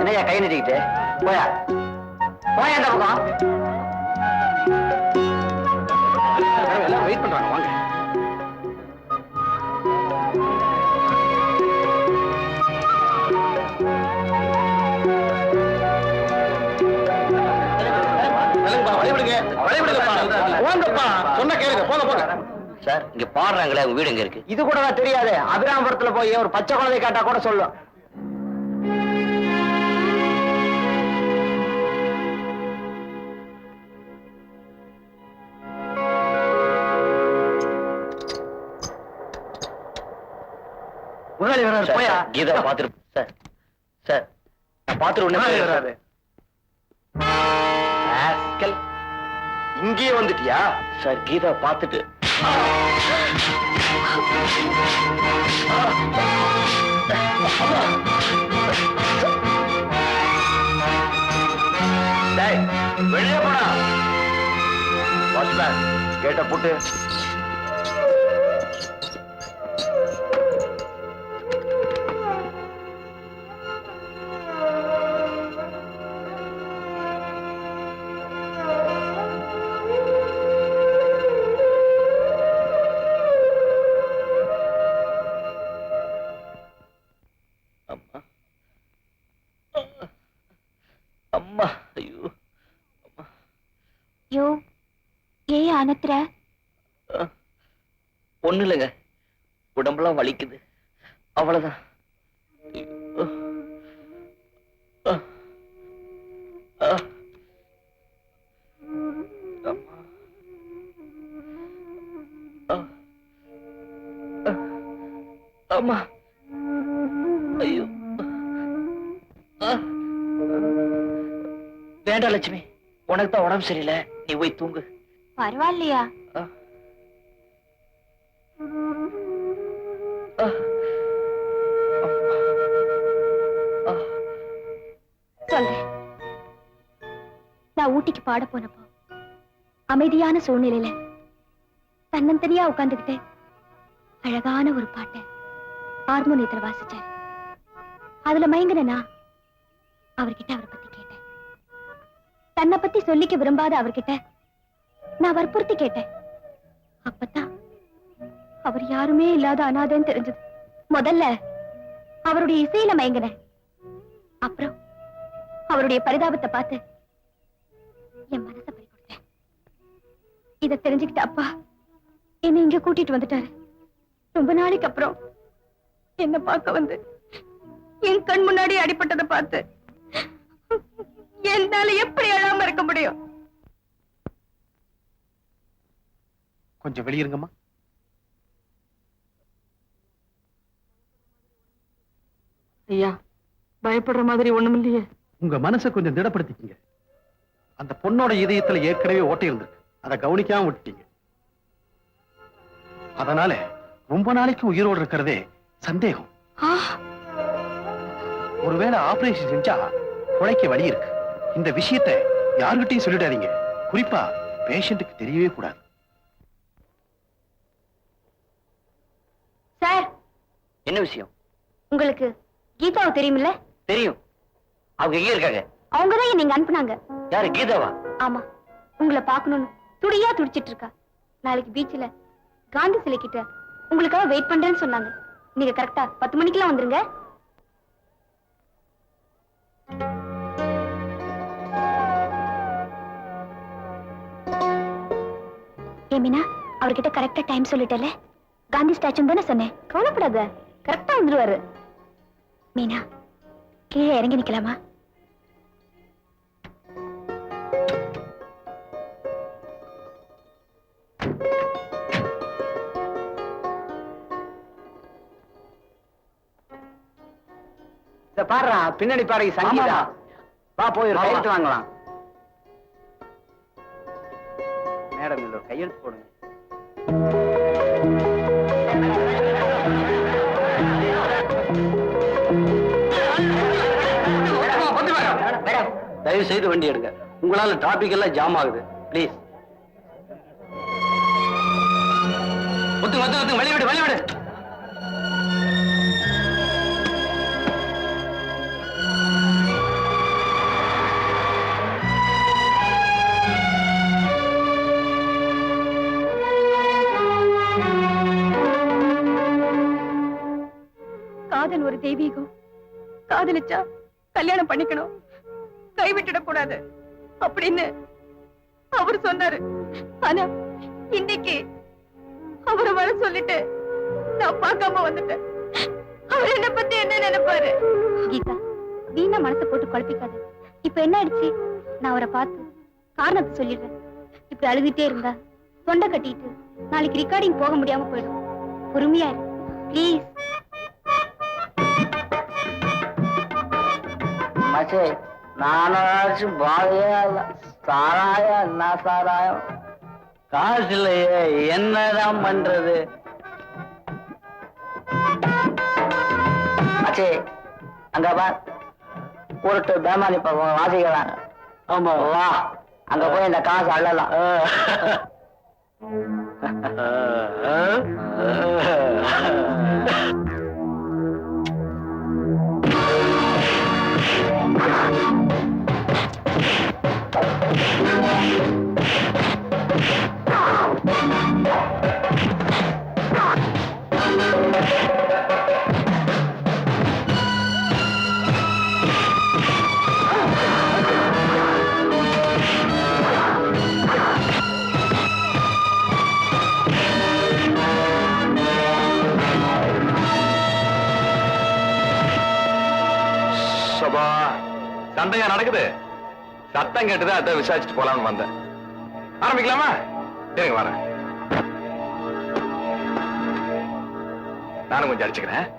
என்னையா கை நீட்டிக்கிட்டு போயா போயா அந்த பக்கம். எல்லாம் வெயிட் பண்றாங்க, வாங்க. சொன்ன கேளுங்க, போங்க போங்க. சார் இங்க பாடுறாங்களே உங்க வீடு எங்க இருக்கு? இது கூட தெரியாது. அபிராமபுரத்துல போய் ஒரு பச்சை குழந்தை கேட்டா கூட சொல்லும். முதலாளி வராரு, போயா. கீதா பாத்துரு சார். சார் நான் பாத்துருவேன். இங்கேயே வந்துட்டியா? சார் கீதா பாத்துட்டு வெளியே போடா. வாட்ச்மேன் கேட்ட போட்டு. அம்மா அம்மா ஐயோ யோ ஏன் அனத்துற? ஒண்ணு இல்லைங்க, உடம்பெல்லாம் வலிக்குது, அவ்வளவுதான். அம்மா ஐயோ வேண்டாம் லட்சுமி, உனக்கு தான் உடம்பு சரியில்லை, நீ போய் தூங்கு. பரவாயில்லையா? சொல்றேன். நான் ஊட்டிக்கு பாட போனப்போ அமைதியான சூழ்நிலையில தன்னந்தனியா உட்கார்ந்துகிட்டு அழகான ஒரு பாட்டை ஹார்மோனியத்துல வாசிச்சாரு. அதுல மயங்கினா அவர்கிட்ட அவரை பத்தி கேட்டேன். தன்னை பத்தி சொல்லிக்க விரும்பாத அவர்கிட்ட நான் வற்புறுத்தி கேட்டேன். அப்பதான் அவர் யாருமே இல்லாத அனாதைன்னு தெரிஞ்சது. முதல்ல அவருடைய இசையில மயங்கினேன். அப்புறம் அவருடைய பரிதாபத்தை பார்த்து என் மனசை பறி கொடுத்தேன். இதை தெரிஞ்சுக்கிட்ட அப்பா என்னை இங்க கூட்டிட்டு வந்துட்டாரு. ரொம்ப நாளைக்கு அப்புறம் என்ன பார்க்க வந்து என் கண் முன்னாடி அடிபட்டதை பார்த்து என்னால எப்படி அழாம இருக்க முடியும்? கொஞ்சம் வெளியிருங்கம்மா. ஐயா, பயப்படுற மாதிரி ஒண்ணும் இல்லையே. உங்க மனசை கொஞ்சம் திடப்படுத்திக்கங்க. அந்த பொண்ணோட இதயத்துல ஏற்கனவே ஓட்டை இருந்திருக்கு, அதை கவனிக்காம விட்டுட்டீங்க. அதனால ரொம்ப நாளைக்கு உயிரோடு இருக்கிறதே சந்தேகம். ஒருவேளை ஆபரேஷன் செஞ்சா உழைக்க வழி இருக்கு. இந்த விஷயத்தை யாருகிட்டையும் சொல்லிடாதீங்க. குறிப்பா பேஷண்ட்டுக்கு தெரியவே கூடாது. சார், என்ன விஷயம்? உங்களுக்கு கீதாவை தெரியுமில்ல? தெரியும். அவங்க எங்க இருக்காங்க? அவங்கதான் நீங்க அனுப்புனாங்க. யாரு, கீதாவா? ஆமா, உங்களை பார்க்கணும்னு துடியா துடிச்சிட்டு இருக்கா. நாளைக்கு பீச்ல காந்தி சிலை கிட்ட உங்களுக்காக வெயிட் பண்றேன்னு சொன்னாங்க. நீங்க கரெக்டா 10 மணிக்கெல்லாம் வந்துருங்க. ஏமினா, அவர்கிட்ட கரெக்டா டைம் சொல்லிட்டல. காந்தி ஸ்டாச்சு தானே சொன்னேன். கவலைப்படாத, கரெக்டா வந்துருவாரு. மீனா, கீழே இறங்கி நிக்கலாமா? இத பாடுறா, பின்னணி பாடகி சங்கீதா. வா போய் ஒரு கையெழுத்து வாங்கலாம். மேடம், இதுல ஒரு கையெழுத்து போடுங்க. தயவு செய்து வண்டி எடுங்க. உங்களால டிராபிக் எல்லாம் ஜாம் ஆகுது. ப்ளீஸ். வழி விடு, வழி விடு. காதல் ஒரு தெய்வீகம். காதலிச்சா கல்யாணம் பண்ணிக்கணும், கைவிட்டுடக் கூடாது அப்படின்னு அவர் சொன்னாரு. ஆனா இன்னைக்கு அவரை வர சொல்லிட்டு நான் பார்க்காம வந்துட்டேன். அவர் என்ன பத்தி என்ன நினைப்பாரு? கீதா, வீணா மனசை போட்டு குழப்பிக்காது. இப்ப என்ன ஆயிடுச்சு? நான் அவரை பார்த்து காரணத்தை சொல்லிடுறேன். இப்படி அழுதுட்டே இருந்தா தொண்டை கட்டிட்டு நாளைக்கு ரெக்கார்டிங் போக முடியாம போயிடும். பொறுமையா இரு ப்ளீஸ். மச்சே, நானும் பாதையா இல்ல. சாராயம் என்ன சாராயம்? காசு இல்லையே, என்னதான் பண்றது? மச்சே, அங்க பார், ஒரு பேமானி பக்கம் வாசிக்கிறாங்க. ஆமா, வா அங்க போய் இந்த காசு அள்ளலாம். சண்டையா நடக்குது. சத்தம் கேட்டது, அதை விசாரிச்சுட்டு போலாம்னு வந்தேன். ஆரம்பிக்கலாமா? எனக்கு வரேன். நானும் கொஞ்சம் அடிச்சுக்கிறேன்.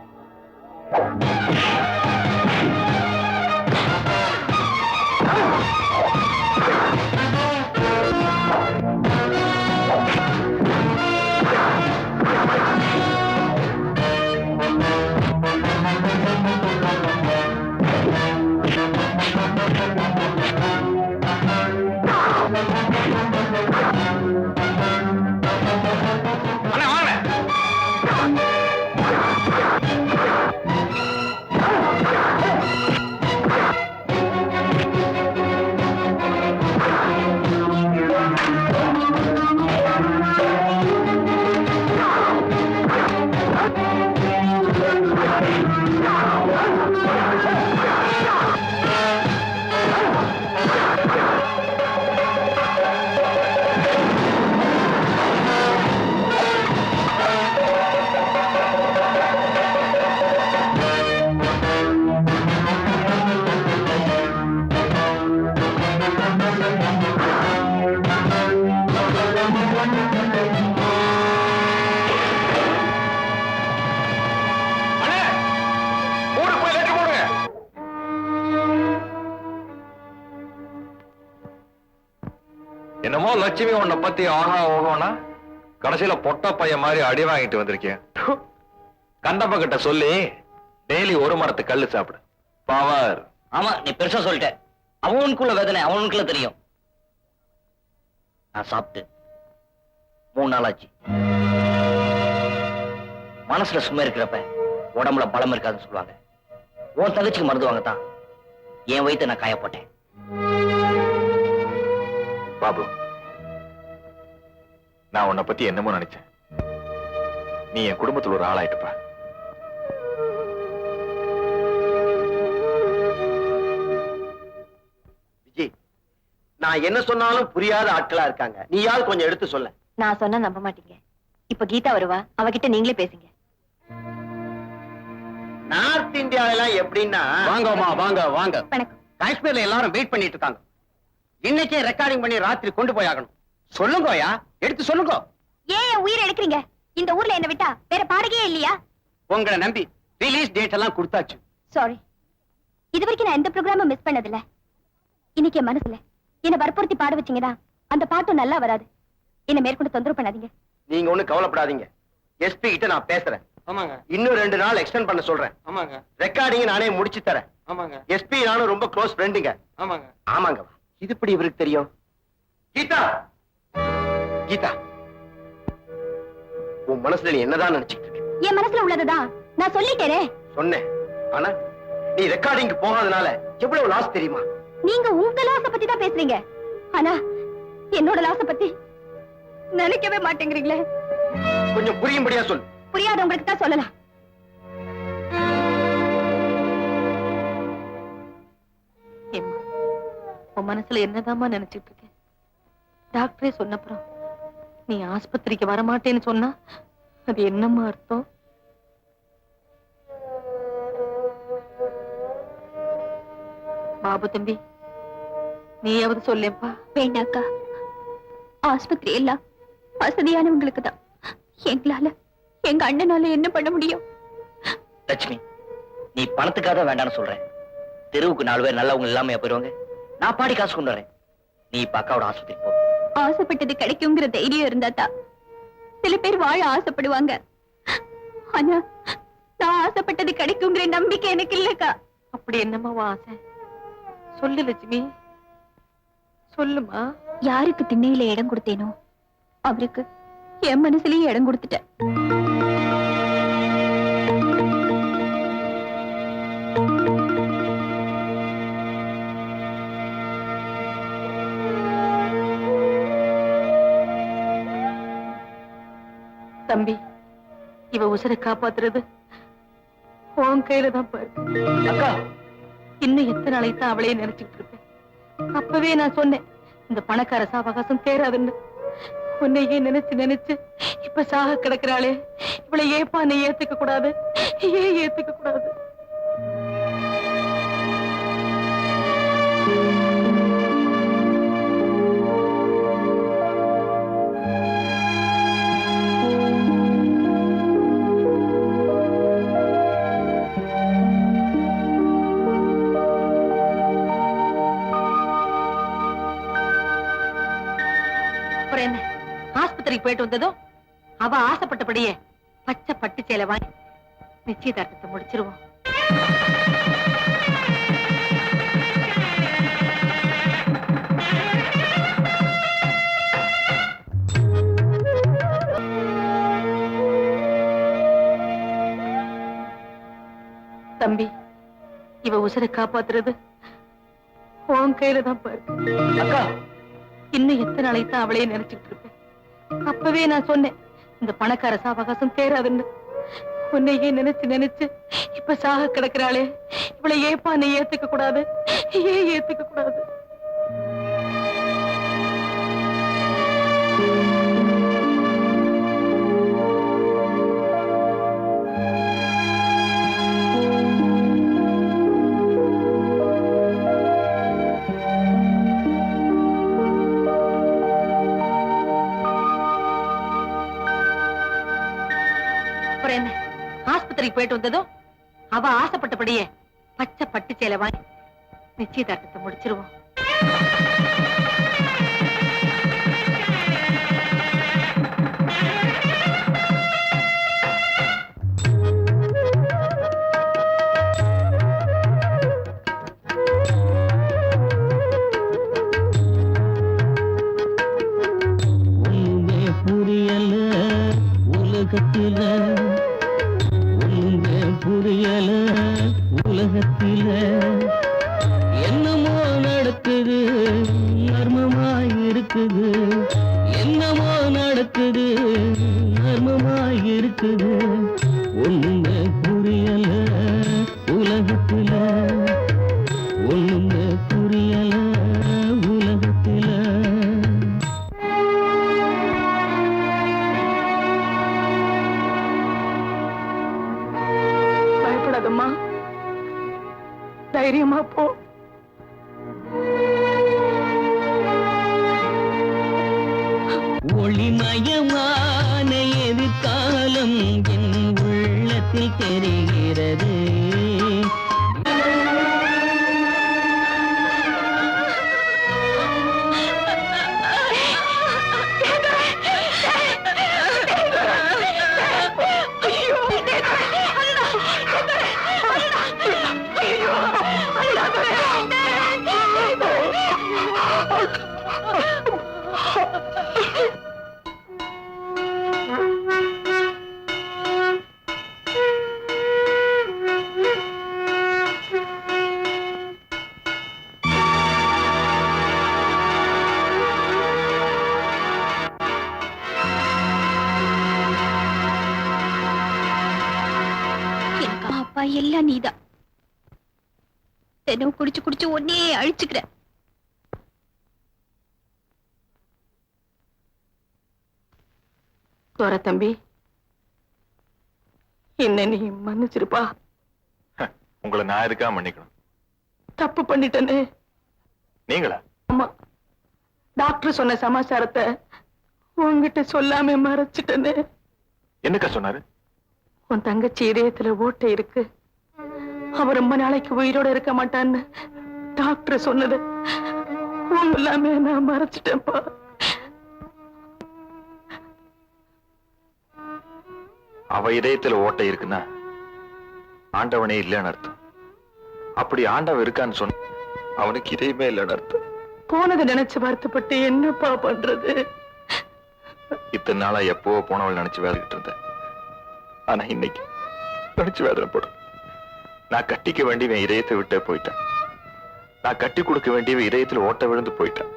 என்னமோ லட்சுமி உன்னை பத்தி ஆகா ஓகோனா கடைசியில பொட்ட பையன் மாதிரி அடி வாங்கிட்டு வந்திருக்கேன். கண்டப்ப கிட்ட சொல்லி டெய்லி ஒரு மரத்து கல்லு சாப்பிடு. பவர். ஆமா, நீ பெருசா சொல்லிட்ட. அவனுக்குள்ள வேதனை அவனுக்குள்ள தெரியும். நான் சாப்பிட்டு 3 நாள் ஆச்சு. மனசுல சும்மா இருக்கிறப்ப உடம்புல பலம் இருக்காதுன்னு சொல்லுவாங்க. உன் தங்கச்சிக்கு மருந்து வாங்கத்தான் என் வயித்தை நான் காய போட்டேன். பாபு, நான் உன்னை பத்தி என்னமோ நினைச்சேன். நீ என் குடும்பத்துல ஒரு ஆளாயிட்டுப்பா. விஜய், நான் என்ன சொன்னாலும் புரியாத ஆட்களா இருக்காங்க. நீயாவது கொஞ்சம் எடுத்து சொல்ல. நான் சொன்னா நம்ப மாட்டீங்க. இப்ப கீதா வருவா, அவகிட்ட நீங்களே பேசுங்க. நார்த் இந்தியாவில எப்படின்னா, வாங்கம்மா, வாங்க வாங்க. வணக்கம். காஷ்மீர்ல எல்லாரும் வெயிட் பண்ணிட்டு இருக்காங்க. இன்னைக்கே ரெக்கார்டிங் பண்ணி ராத்திரி கொண்டு போய் ஆகணும். சொல்லுங்கயா, எடுத்து சொல்லுங்க. ஏன் என் உயிரை எடுக்கிறீங்க? இந்த ஊர்ல என்ன விட்டா வேற பாடகையே இல்லையா? உங்களை நம்பி ரிலீஸ் டேட் எல்லாம் கொடுத்தாச்சு. சாரி, இது வரைக்கும் நான் எந்த ப்ரோக்ராமும் மிஸ் பண்ணதில்ல. இன்னைக்கு என் மனசுல என்ன வற்புறுத்தி பாட வச்சீங்கன்னா அந்த பாட்டும் நல்லா வராது. என்ன மேற்கொண்டு தொந்தரவு பண்ணாதீங்க. நீங்க ஒண்ணு கவலைப்படாதீங்க. எஸ்பி கிட்ட நான் பேசுறேன். ஆமாங்க இன்னும் 2 நாள் எக்ஸ்டெண்ட் பண்ண சொல்றேன். ஆமாங்க ரெக்கார்டிங் நானே முடிச்சு தரேன். ஆமாங்க எஸ்பி நானும் ரொம்ப க்ளோஸ் ஃப்ரெண்டுங்க. ஆமாங்க ஆமாங்க. இது எப்படி இவருக்கு தெரியும்? கீதா, கீதா, உன் மனசுல நீ என்னதான் நினைச்சிட்டு இருக்க? என் மனசுல உள்ளதுதான் நான் சொல்லிட்டேனே. சொன்னேன், ஆனா நீ ரெக்கார்டிங் போகாதனால எவ்வளவு லாஸ் தெரியுமா? நீங்க உங்க லாஸ பத்தி தான் பேசுறீங்க, ஆனா என்னோட லாஸ பத்தி நினைக்கவே மாட்டேங்கிறீங்களே. கொஞ்சம் புரியும்படியா சொல். புரியாதவங்களுக்கு தான் சொல்லலாம். ஏம்மா, உன் மனசுல என்னதாம்மா நினைச்சிட்டு இருக்க? டாக்டரே சொன்னப்புறம் நீ ஆஸ்பத்திரிக்கு வரமாட்டேன்னு சொன்னா அது என்னம்மா அர்த்தம்? பாபு தம்பி, நீயாவது சொல்லேப்பா. வேண்டாக்கா, ஆஸ்பத்திரி எல்லாம் வசதியானவங்களுக்கு தான். எங்களால, எங்க அண்ணனால என்ன பண்ண முடியும்? லட்சுமி, நீ பணத்துக்காக வேண்டாம்னு சொல்றேன். தெருவுக்கு 4 பேர் நல்லவங்க இல்லாம போயிருவாங்க. நான் பாடி காசு கொண்டு வரேன். நீ இப்ப அக்காவோட ஆஸ்பத்திரி போ. ஆசைப்பட்டது கிடைக்குங்கிற தைரியம் இருந்தா தான் சில பேர் வாழ ஆசைப்படுவாங்க. ஆனா நான் ஆசைப்பட்டது கிடைக்குங்கிற நம்பிக்கை எனக்கு இல்லக்கா. அப்படி என்னம்மா உன் ஆசை? சொல்லு லட்சுமி, சொல்லுமா. யாருக்கு திண்ணையில இடம் கொடுத்தேனோ அவருக்கு என் மனசுலயே இடம் கொடுத்துட்டேன். தம்பி, இவ உசுரை காப்பாத்துறது உன் கையில தான் பாரு. அக்கா, இன்னும் எத்தனை நாளைக்கு தான் அவளையே நினைச்சுட்டு இருப்பேன். அப்பவே நான் சொன்னேன், இந்த பணக்கார சாவகாசம் தேராதுன்னு. உன்னையே நினைச்சு நினைச்சு இப்ப சாக கிடக்குறாளே, இவளை ஏப்பா நீ ஏத்துக்க கூடாது? ஏன் ஏத்துக்க கூடாது? ஆஸ்பத்திரிக்கு போயிட்டு வந்ததும் அவ ஆசைப்பட்டபடியே பச்சை பட்டு சேலை வாங்கி நிச்சயதார்த்தத்தை முடிச்சிருவோம். தம்பி, இவ உசுரை காப்பாத்துறது உன் கையில தான் பாரு. அக்கா, இன்னும் எத்தனை நாளைக்கு தான் அவளையே நினைச்சுட்டு இருப்பேன். அப்பவே நான் சொன்னேன், இந்த பணக்கார சாவகாசம் தேராதுன்னு. உன்னையே நினைச்சு நினைச்சு இப்ப சாக கிடக்குறாளே, இவளை ஏப்பா நீ ஏத்துக்க கூடாது? ஏன் ஏத்துக்க கூடாது? ஆஸ்பத்திரிக்கு போயிட்டு வந்ததும் அவ ஆசைப்பட்டபடியே பச்சை பட்டு சேலை வாங்கி நிச்சயதார்த்தத்தை முடிச்சிருவோம். புரியல உலகத்தில, புரியல உலகத்தில, என்னமோ நடக்குது மர்மமாயிருக்குது, என்னமோ நடக்குது மர்மமாயிருக்குது, ஒண்ணுமே புரியல உலகத்தில, ஒண்ணுமே புரியல உலகத்தில. பயப்படாதம்மா, தைரியமா போ. ஒளிமயமான எதிர்காலம் என் உள்ளத்தில் தெரிகிறது. ஐயோ, தாய் எல்லாம் நீதான். தினம் குடிச்சு குடிச்சு ஒன்னே அழிச்சுக்கிற. தோர தம்பி, என்ன நீ மன்னிச்சிருப்பா. உங்களை நான் எதுக்காக மன்னிக்கணும்? தப்பு பண்ணிட்டேனே. நீங்களா? ஆமா, டாக்டர் சொன்ன சமாச்சாரத்தை உன்கிட்ட சொல்லாம மறைச்சிட்டேனே. என்னக்கா சொன்னாரு? உன் தங்கச்சி இதயத்துல ஓட்டை இருக்கு, அவ ரொம்ப நாளைக்கு உயிரோட இருக்க மாட்டான்னு டாக்டர் சொன்னது எல்லாமே நான் மறைச்சிட்டேன்ப்பா. அவ இதயத்துல ஓட்டை இருக்குன்னா ஆண்டவனே இல்லைன்னு அர்த்தம். அப்படி ஆண்டவன் இருக்கான்னு சொன்ன அவனுக்கு இதயமே இல்லைன்னு அர்த்தம். போனதை நினைச்சு வருத்தப்பட்டு என்னப்பா பண்றது? இத்தனை நாளா எப்போ போனவள் நினைச்சு வேலைக்கிட்டு இருந்தேன். ஆனா இன்னைக்கு நினைச்சு வேதனைப்படும். நான் கட்டிக்க வேண்டியவன் இதயத்தை விட்டே போயிட்டேன். நான் கட்டி கொடுக்க வேண்டியவன் இதயத்துல ஓட்ட விழுந்து போயிட்டேன்.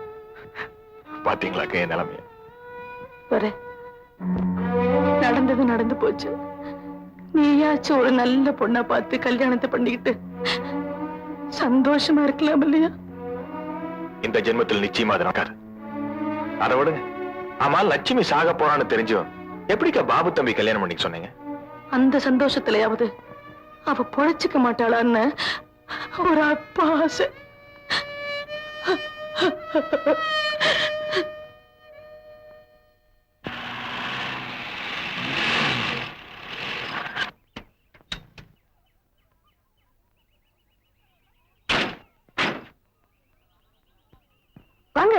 பாத்தீங்களாக்க என் நிலைமைய? நடந்தது நடந்து போச்சு. நீயாச்சும் ஒரு நல்ல பொண்ணா பார்த்து கல்யாணத்தை பண்ணிக்கிட்டு சந்தோஷமா இருக்கலாம் இல்லையா? இந்த ஜென்மத்தில் நிச்சயமா அது நடக்காது. அதை விடுங்க. ஆமா, லட்சுமி சாக போறான்னு தெரிஞ்சும் எப்படிக்கா பாபு தம்பி கல்யாணம் பண்ணிக்க சொன்னீங்க? அந்த சந்தோஷத்திலேயாவது அவ பொழைச்சுக்க மாட்டாளான்னு ஒரு அப்பா ஆசை. வாங்க.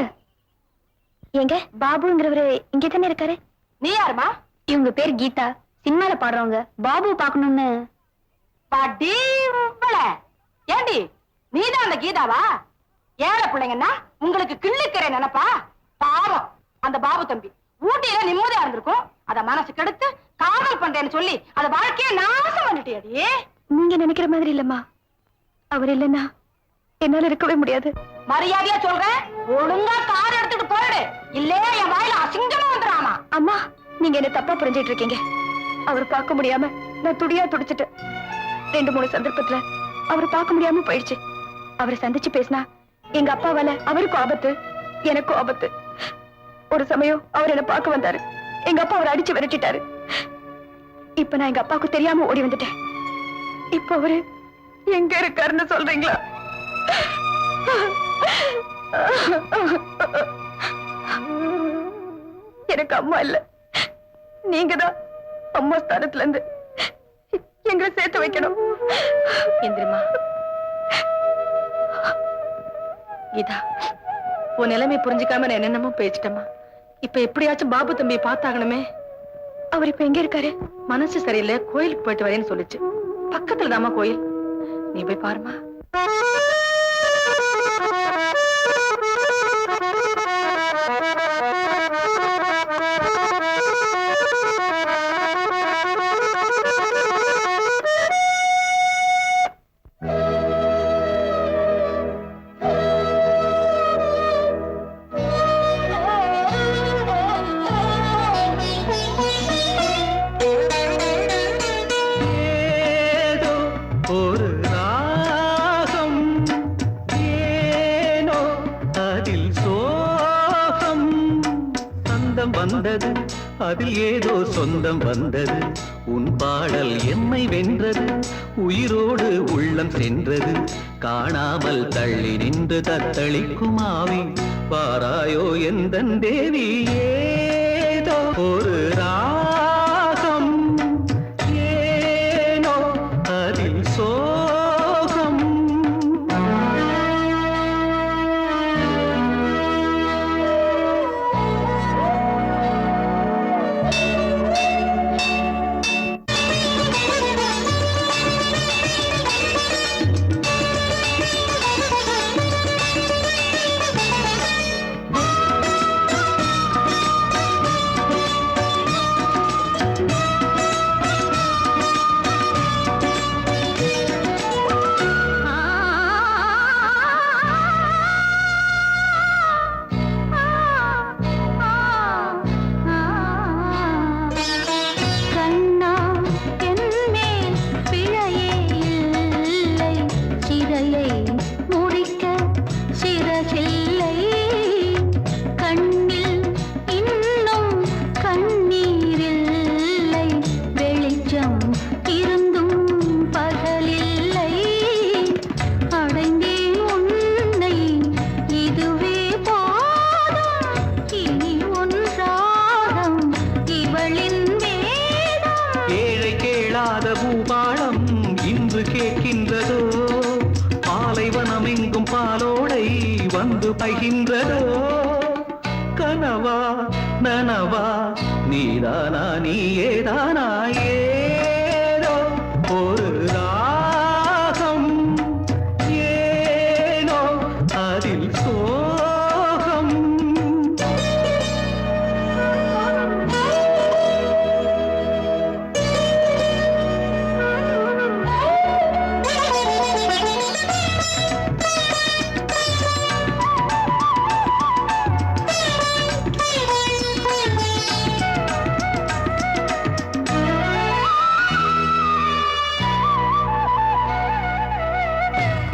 எங்க பாபுங்கிறவரு இங்க தானே இருக்காரு? நீ யாருமா? இவங்க பேர் கீதா, சினிமால பாடுறவங்க. பாபு பாக்கணும்னு. ஏண்டி, நீதான் அந்த கீதாவா? ஏழை பிள்ளைங்கன்னா உங்களுக்கு கிள்ளுக்கிற நினைப்பா? பாவம் அந்த பாபு தம்பி ஊட்டியில நிம்மதியா இருந்திருக்கும். அத மனசு கெடுத்து காதல் பண்றேன்னு சொல்லி அத வாழ்க்கைய நாசம் பண்ணிட்டியடி. நீங்க நினைக்கிற மாதிரி இல்லம்மா. அவர் இல்லைன்னா என்னால இருக்கவே முடியாது. மரியாதையா சொல்றேன், ஒழுங்கா கார் எடுத்துட்டு போயிடு, இல்லையா என் வாயில அசிங்கமா வந்துடாமா. அம்மா, நீங்க என்ன தப்பா புரிஞ்சிட்டு இருக்கீங்க. அவர் பார்க்க முடியாம நான் துடியா துடிச்சிட்டேன். 2-3 சந்தர்ப்பத்துல அவர் பார்க்க முடியாம போயிடுச்சு. அவரை சந்திச்சு பேசினா எங்க அப்பாவால அவருக்கும் ஆபத்து, எனக்கும் ஆபத்து. ஒரு சமயம் அவர் என்ன பார்க்க வந்தாரு. எங்க அப்பா அவரை அடிச்சு விரட்டிட்டாரு. இப்ப நான் எங்க அப்பாவுக்கு தெரியாம ஓடி வந்துட்டேன். இப்ப அவரு எங்க இருக்காருன்னு சொல்றீங்களா? எனக்கு அம்மா இல்ல, நீங்கதான் அம்மா ஸ்தானத்துல இருந்து எங்களை சேர்த்து வைக்கணும். எந்திரமா கீதா, உன் நிலைமை புரிஞ்சுக்காம நான் என்னென்னமோ பேசிட்டேமா. இப்ப எப்படியாச்சும் பாபு தம்பியை பார்த்தாகணுமே. அவர் இப்ப எங்க இருக்காரு? மனசு சரியில்லை, கோயிலுக்கு போயிட்டு வரேன்னு சொல்லுச்சு. பக்கத்துல தாமா கோயில், நீ போய் பாருமா. வந்தது, அதில் ஏதோ சொந்தம் வந்தது. உன் பாடல் எம்மை வென்றது, உயிரோடு உள்ளம் சென்றது. காணாமல் தள்ளி நின்று தத்தளிக்கும் ஆவி பாராயோ எந்தன் தேவி. ஏதோ ஒரு ராகம், ஏனோ அதில் சோகம். பூபாளம் இன்று கேட்கின்றதோ பாலைவனம் எங்கும் பாலோடை வந்து பகின்றதோ கனவா நனவா நீதானா நீயேதானா ஏதோ ஒரு ராகம் ஏனோ அதில் சோகம்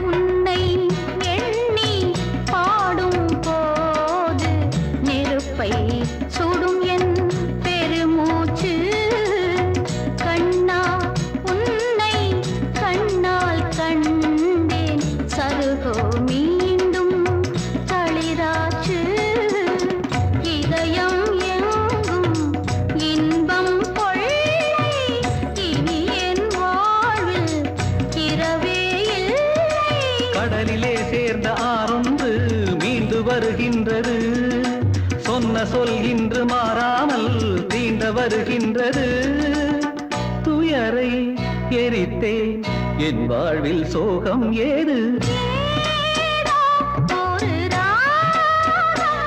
உன்னை எண்ணி பாடும் போது நெருப்பை சுடும் என் பெருமூச்சு கண்ணா உன்னை கண்ணால் கண்டேன் சருகோ மீண்டும் தளிராச்சு இதயம் எங்கும் இன்பம் கொள்ளை இனி என் வாழ்வில் இரவே இல்லை கடலிலே சேர்ந்த ஆறொன்று மீண்டு வருகின்றது சொன்ன சொல் இன்று மாறாமல் தீண்ட வருகின்றது துயரை எரித்தேன் என் வாழ்வில் சோகம் ஏது ஒரு ராகம்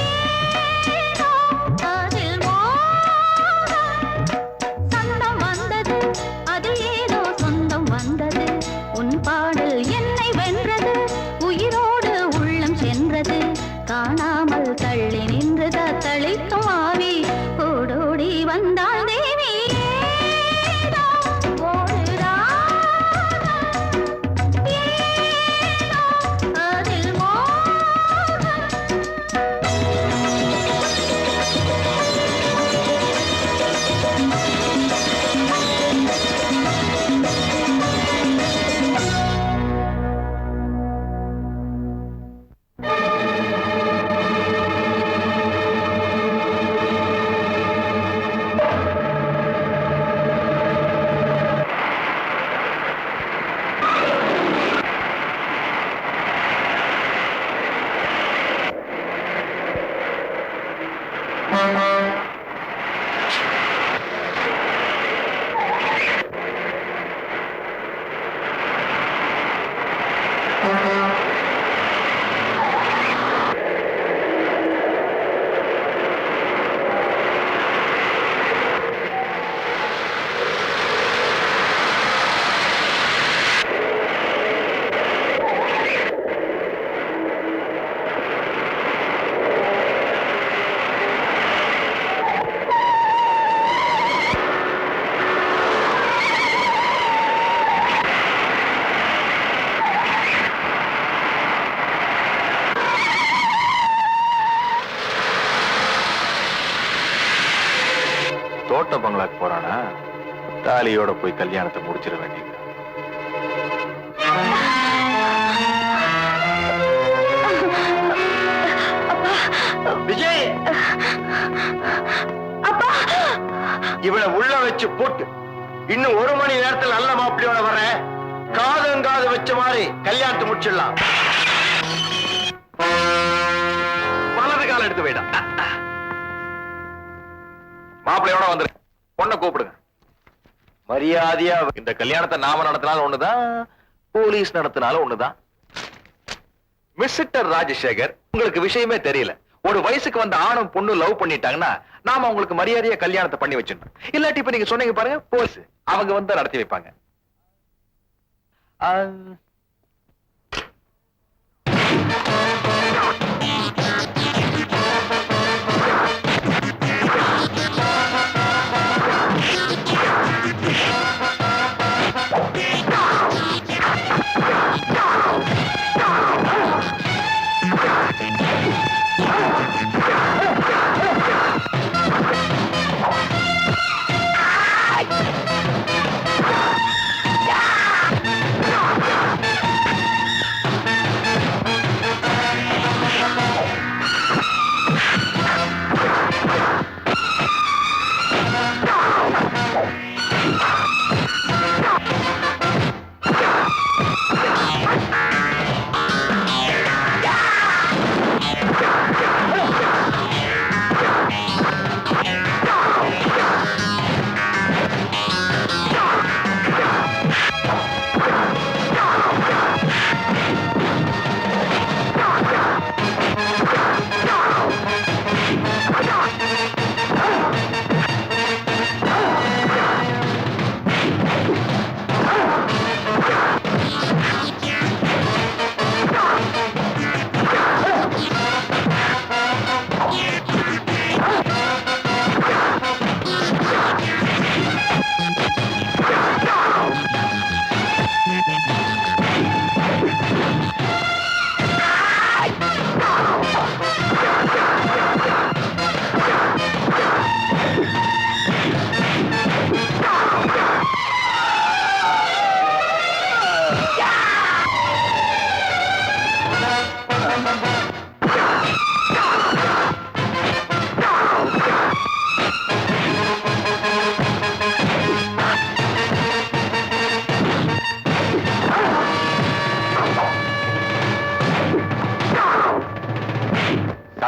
ஏதோ அதில் மோகம் சொந்தம் வந்தது அதில் ஏதோ சொந்தம் வந்தது உன் பாடல் என்னை வென்றது உயிரோடு உள்ளம் சென்றது காணாமல் தள்ளி நின்றது தளிக்கும் ஆவி ஓடோடி வந்தாள் தேவி ஏதோ ஒரு ராகம் ஏதோ அதில் மோகம் தோட்ட பங்களாக்கு போறானா தாலியோட போய் கல்யாணத்தை முடிச்சிட வேண்டியது. விஜய் இவனை உள்ள வச்சு போட்டு இன்னும் 1 மணி நேரத்தில் நல்ல மாப்பிள்ளையோட வர்றேன். காது வச்ச மாதிரி கல்யாணத்தை முடிச்சிடலாம். வலது கால எடுத்து போயிடா. மாப்பிள்ளையோட வந்துரு. பொண்ணை கூப்பிடுங்க. மரியாதையா இந்த கல்யாணத்தை நாம நடத்தினாலும் ஒண்ணுதான், போலீஸ் நடத்தினாலும் ஒண்ணுதான். மிஸ்டர் ராஜசேகர், உங்களுக்கு விஷயமே தெரியல. ஒரு வயசுக்கு வந்த ஆணும் பொண்ணு லவ் பண்ணிட்டாங்கன்னா நாம உங்களுக்கு மரியாதையா கல்யாணத்தை பண்ணி வச்சிடணும். இல்லாட்டி இப்ப நீங்க சொன்னீங்க பாருங்க, போலீஸ் அவங்க வந்து நடத்தி வைப்பாங்க.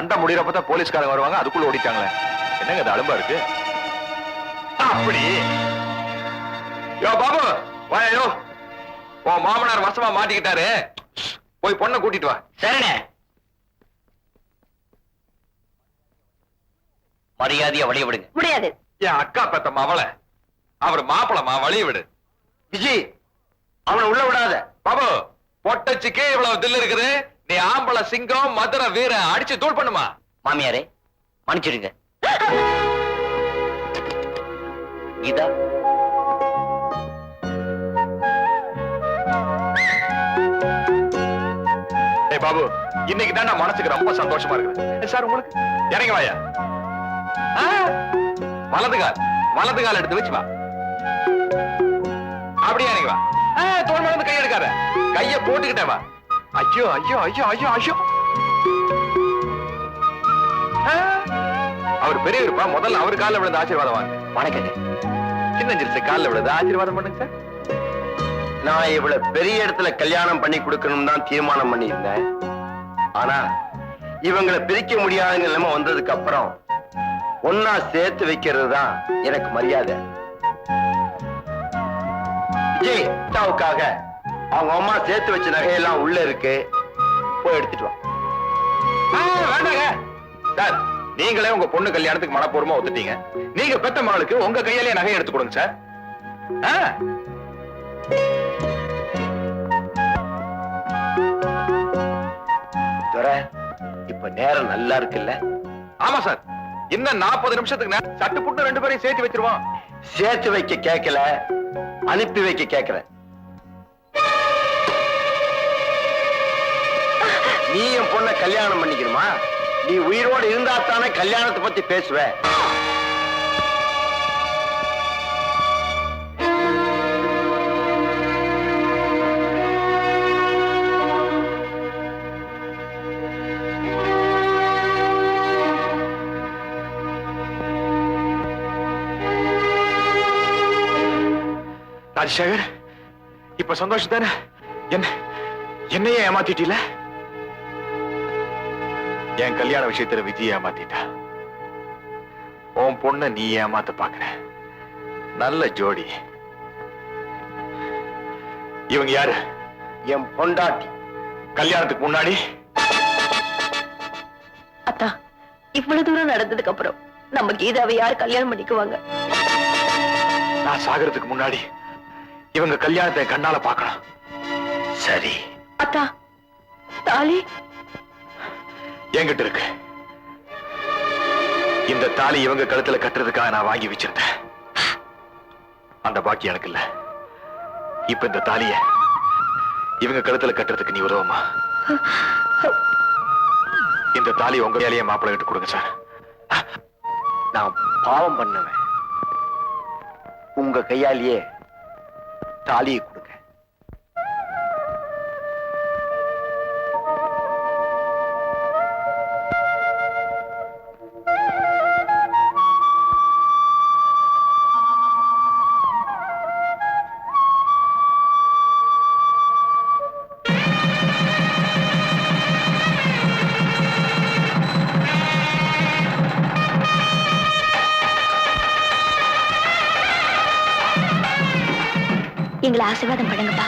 சண்டை முடியறப்பதான் போலீஸ்காரங்க வருவாங்க, அதுக்குள்ள ஓடிட்டாங்களே. என்னங்க இது அலும்பா இருக்கு? அப்படி யோ பாபு வாயோ, உன் மாமனார் வசமா மாட்டிக்கிட்டாரு, போய் பொண்ணை கூட்டிட்டு வா. சரிண்ணே. மரியாதையா வழிய விடுங்க. முடியாது. என் அக்கா பெத்த அவளை, அவர் மாப்பிளமா, வழிய விடு. விஜய், அவனை உள்ள விடாத. பாபு, பொட்டச்சுக்கே இவ்வளவு தில்லு இருக்குது, நீ ஆம்பளை சிங்கம், மதுரை வீரன், அடிச்சு தூள் பண்ணுமா? மாமியாரே மன்னிச்சிடுங்க. கீதா, ஏய் பாபு, இன்னைக்கு தான் நான் மனசுக்கு ரொம்ப சந்தோஷமா இருக்குது. சார் உங்களுக்கு இறங்கி வாயா. வலது கால் எடுத்து வச்சு வா. அப்படியே இறங்கி வா. தோல் மேல கை எடுக்காத, கைய போட்டுக்கிட்டே வா. ஐயோ ஐயோ ஐயோ ஐயோ ஐயோ. அவர் பெரியவருப்பா, முதல்ல அவர் காலில் விழுந்து ஆசீர்வாதம் வாங்க. வணக்கங்க. சின்ன சிறுசு காலில் விழுந்து ஆசீர்வாதம் பண்ணுங்க சார். நான் இவ்வளவு பெரிய இடத்துல கல்யாணம் பண்ணி கொடுக்கணும் தான் தீர்மானம் பண்ணியிருந்தேன். ஆனா இவங்களை பிரிக்க முடியாத நிலைமை வந்ததுக்கு அப்புறம் ஒன்னா சேர்த்து வைக்கிறது தான் எனக்கு மரியாதை. விஜய், அக்காவுக்காக அவங்க அம்மா சேர்த்து வச்ச நகையெல்லாம் உள்ள இருக்கு, போய் எடுத்துட்டு வா. வேண்டாங்க சார், நீங்களே உங்க பொண்ணு கல்யாணத்துக்கு மனப்பூர்வமா ஒத்துட்டீங்க. நீங்க பெத்த மகளுக்கு உங்க கையாலே நகை எடுத்து கொடுங்க சார். இப்ப நேரம் நல்லா இருக்குல்ல? ஆமா சார், இன்னும் 40 நிமிஷத்துக்கு சட்டு புட்டு 2 பேரையும் சேர்த்து வச்சிருவோம். சேர்த்து வைக்க கேட்கல, அனுப்பி வைக்க கேட்கிறேன். நீ என் பொண்ண கல்யாணம் பண்ணிக்கணுமா? நீ உயிரோடு இருந்தா தானே கல்யாணத்தை பத்தி பேசுவ. ராஜசேகர், இப்ப சந்தோஷம் தானே? என்னையே ஏமாத்திட்டீல? என் கல்யாண விஷயத்துல விஜய் ஏமாத்திட்டா, உன் பொண்ண நீ ஏமாத்த பாக்குற. நல்ல ஜோடி. இவங்க யாரு? என் பொண்டாட்டி. கல்யாணத்துக்கு முன்னாடி அத்தா, இவ்வளவு தூரம் நடந்ததுக்கு அப்புறம் நம்ம கீதாவை யார் கல்யாணம் பண்ணிக்குவாங்க? நான் சாகிறதுக்கு முன்னாடி இவங்க கல்யாணத்தை கண்ணால பார்க்கணும். சரி. அத்தா, தாலி என்கிட்ட இருக்கு. இந்த தாலி இவங்க கழுத்துல கட்டுறதுக்காக நான் வாங்கி வச்சிருந்தேன். அந்த பாக்கி எனக்கு இல்ல. இப்ப இந்த தாலிய இவங்க கழுத்துல கட்டுறதுக்கு நீ உதவுமா? இந்த தாலி உங்க வேலையை மாப்பிள்ளை கிட்ட கொடுங்க சார். நான் பாவம் பண்ணுவேன், உங்க கையாலேயே தாலியை கொடுங்க. எங்களை ஆசீர்வாதம் பண்ணுங்கப்பா.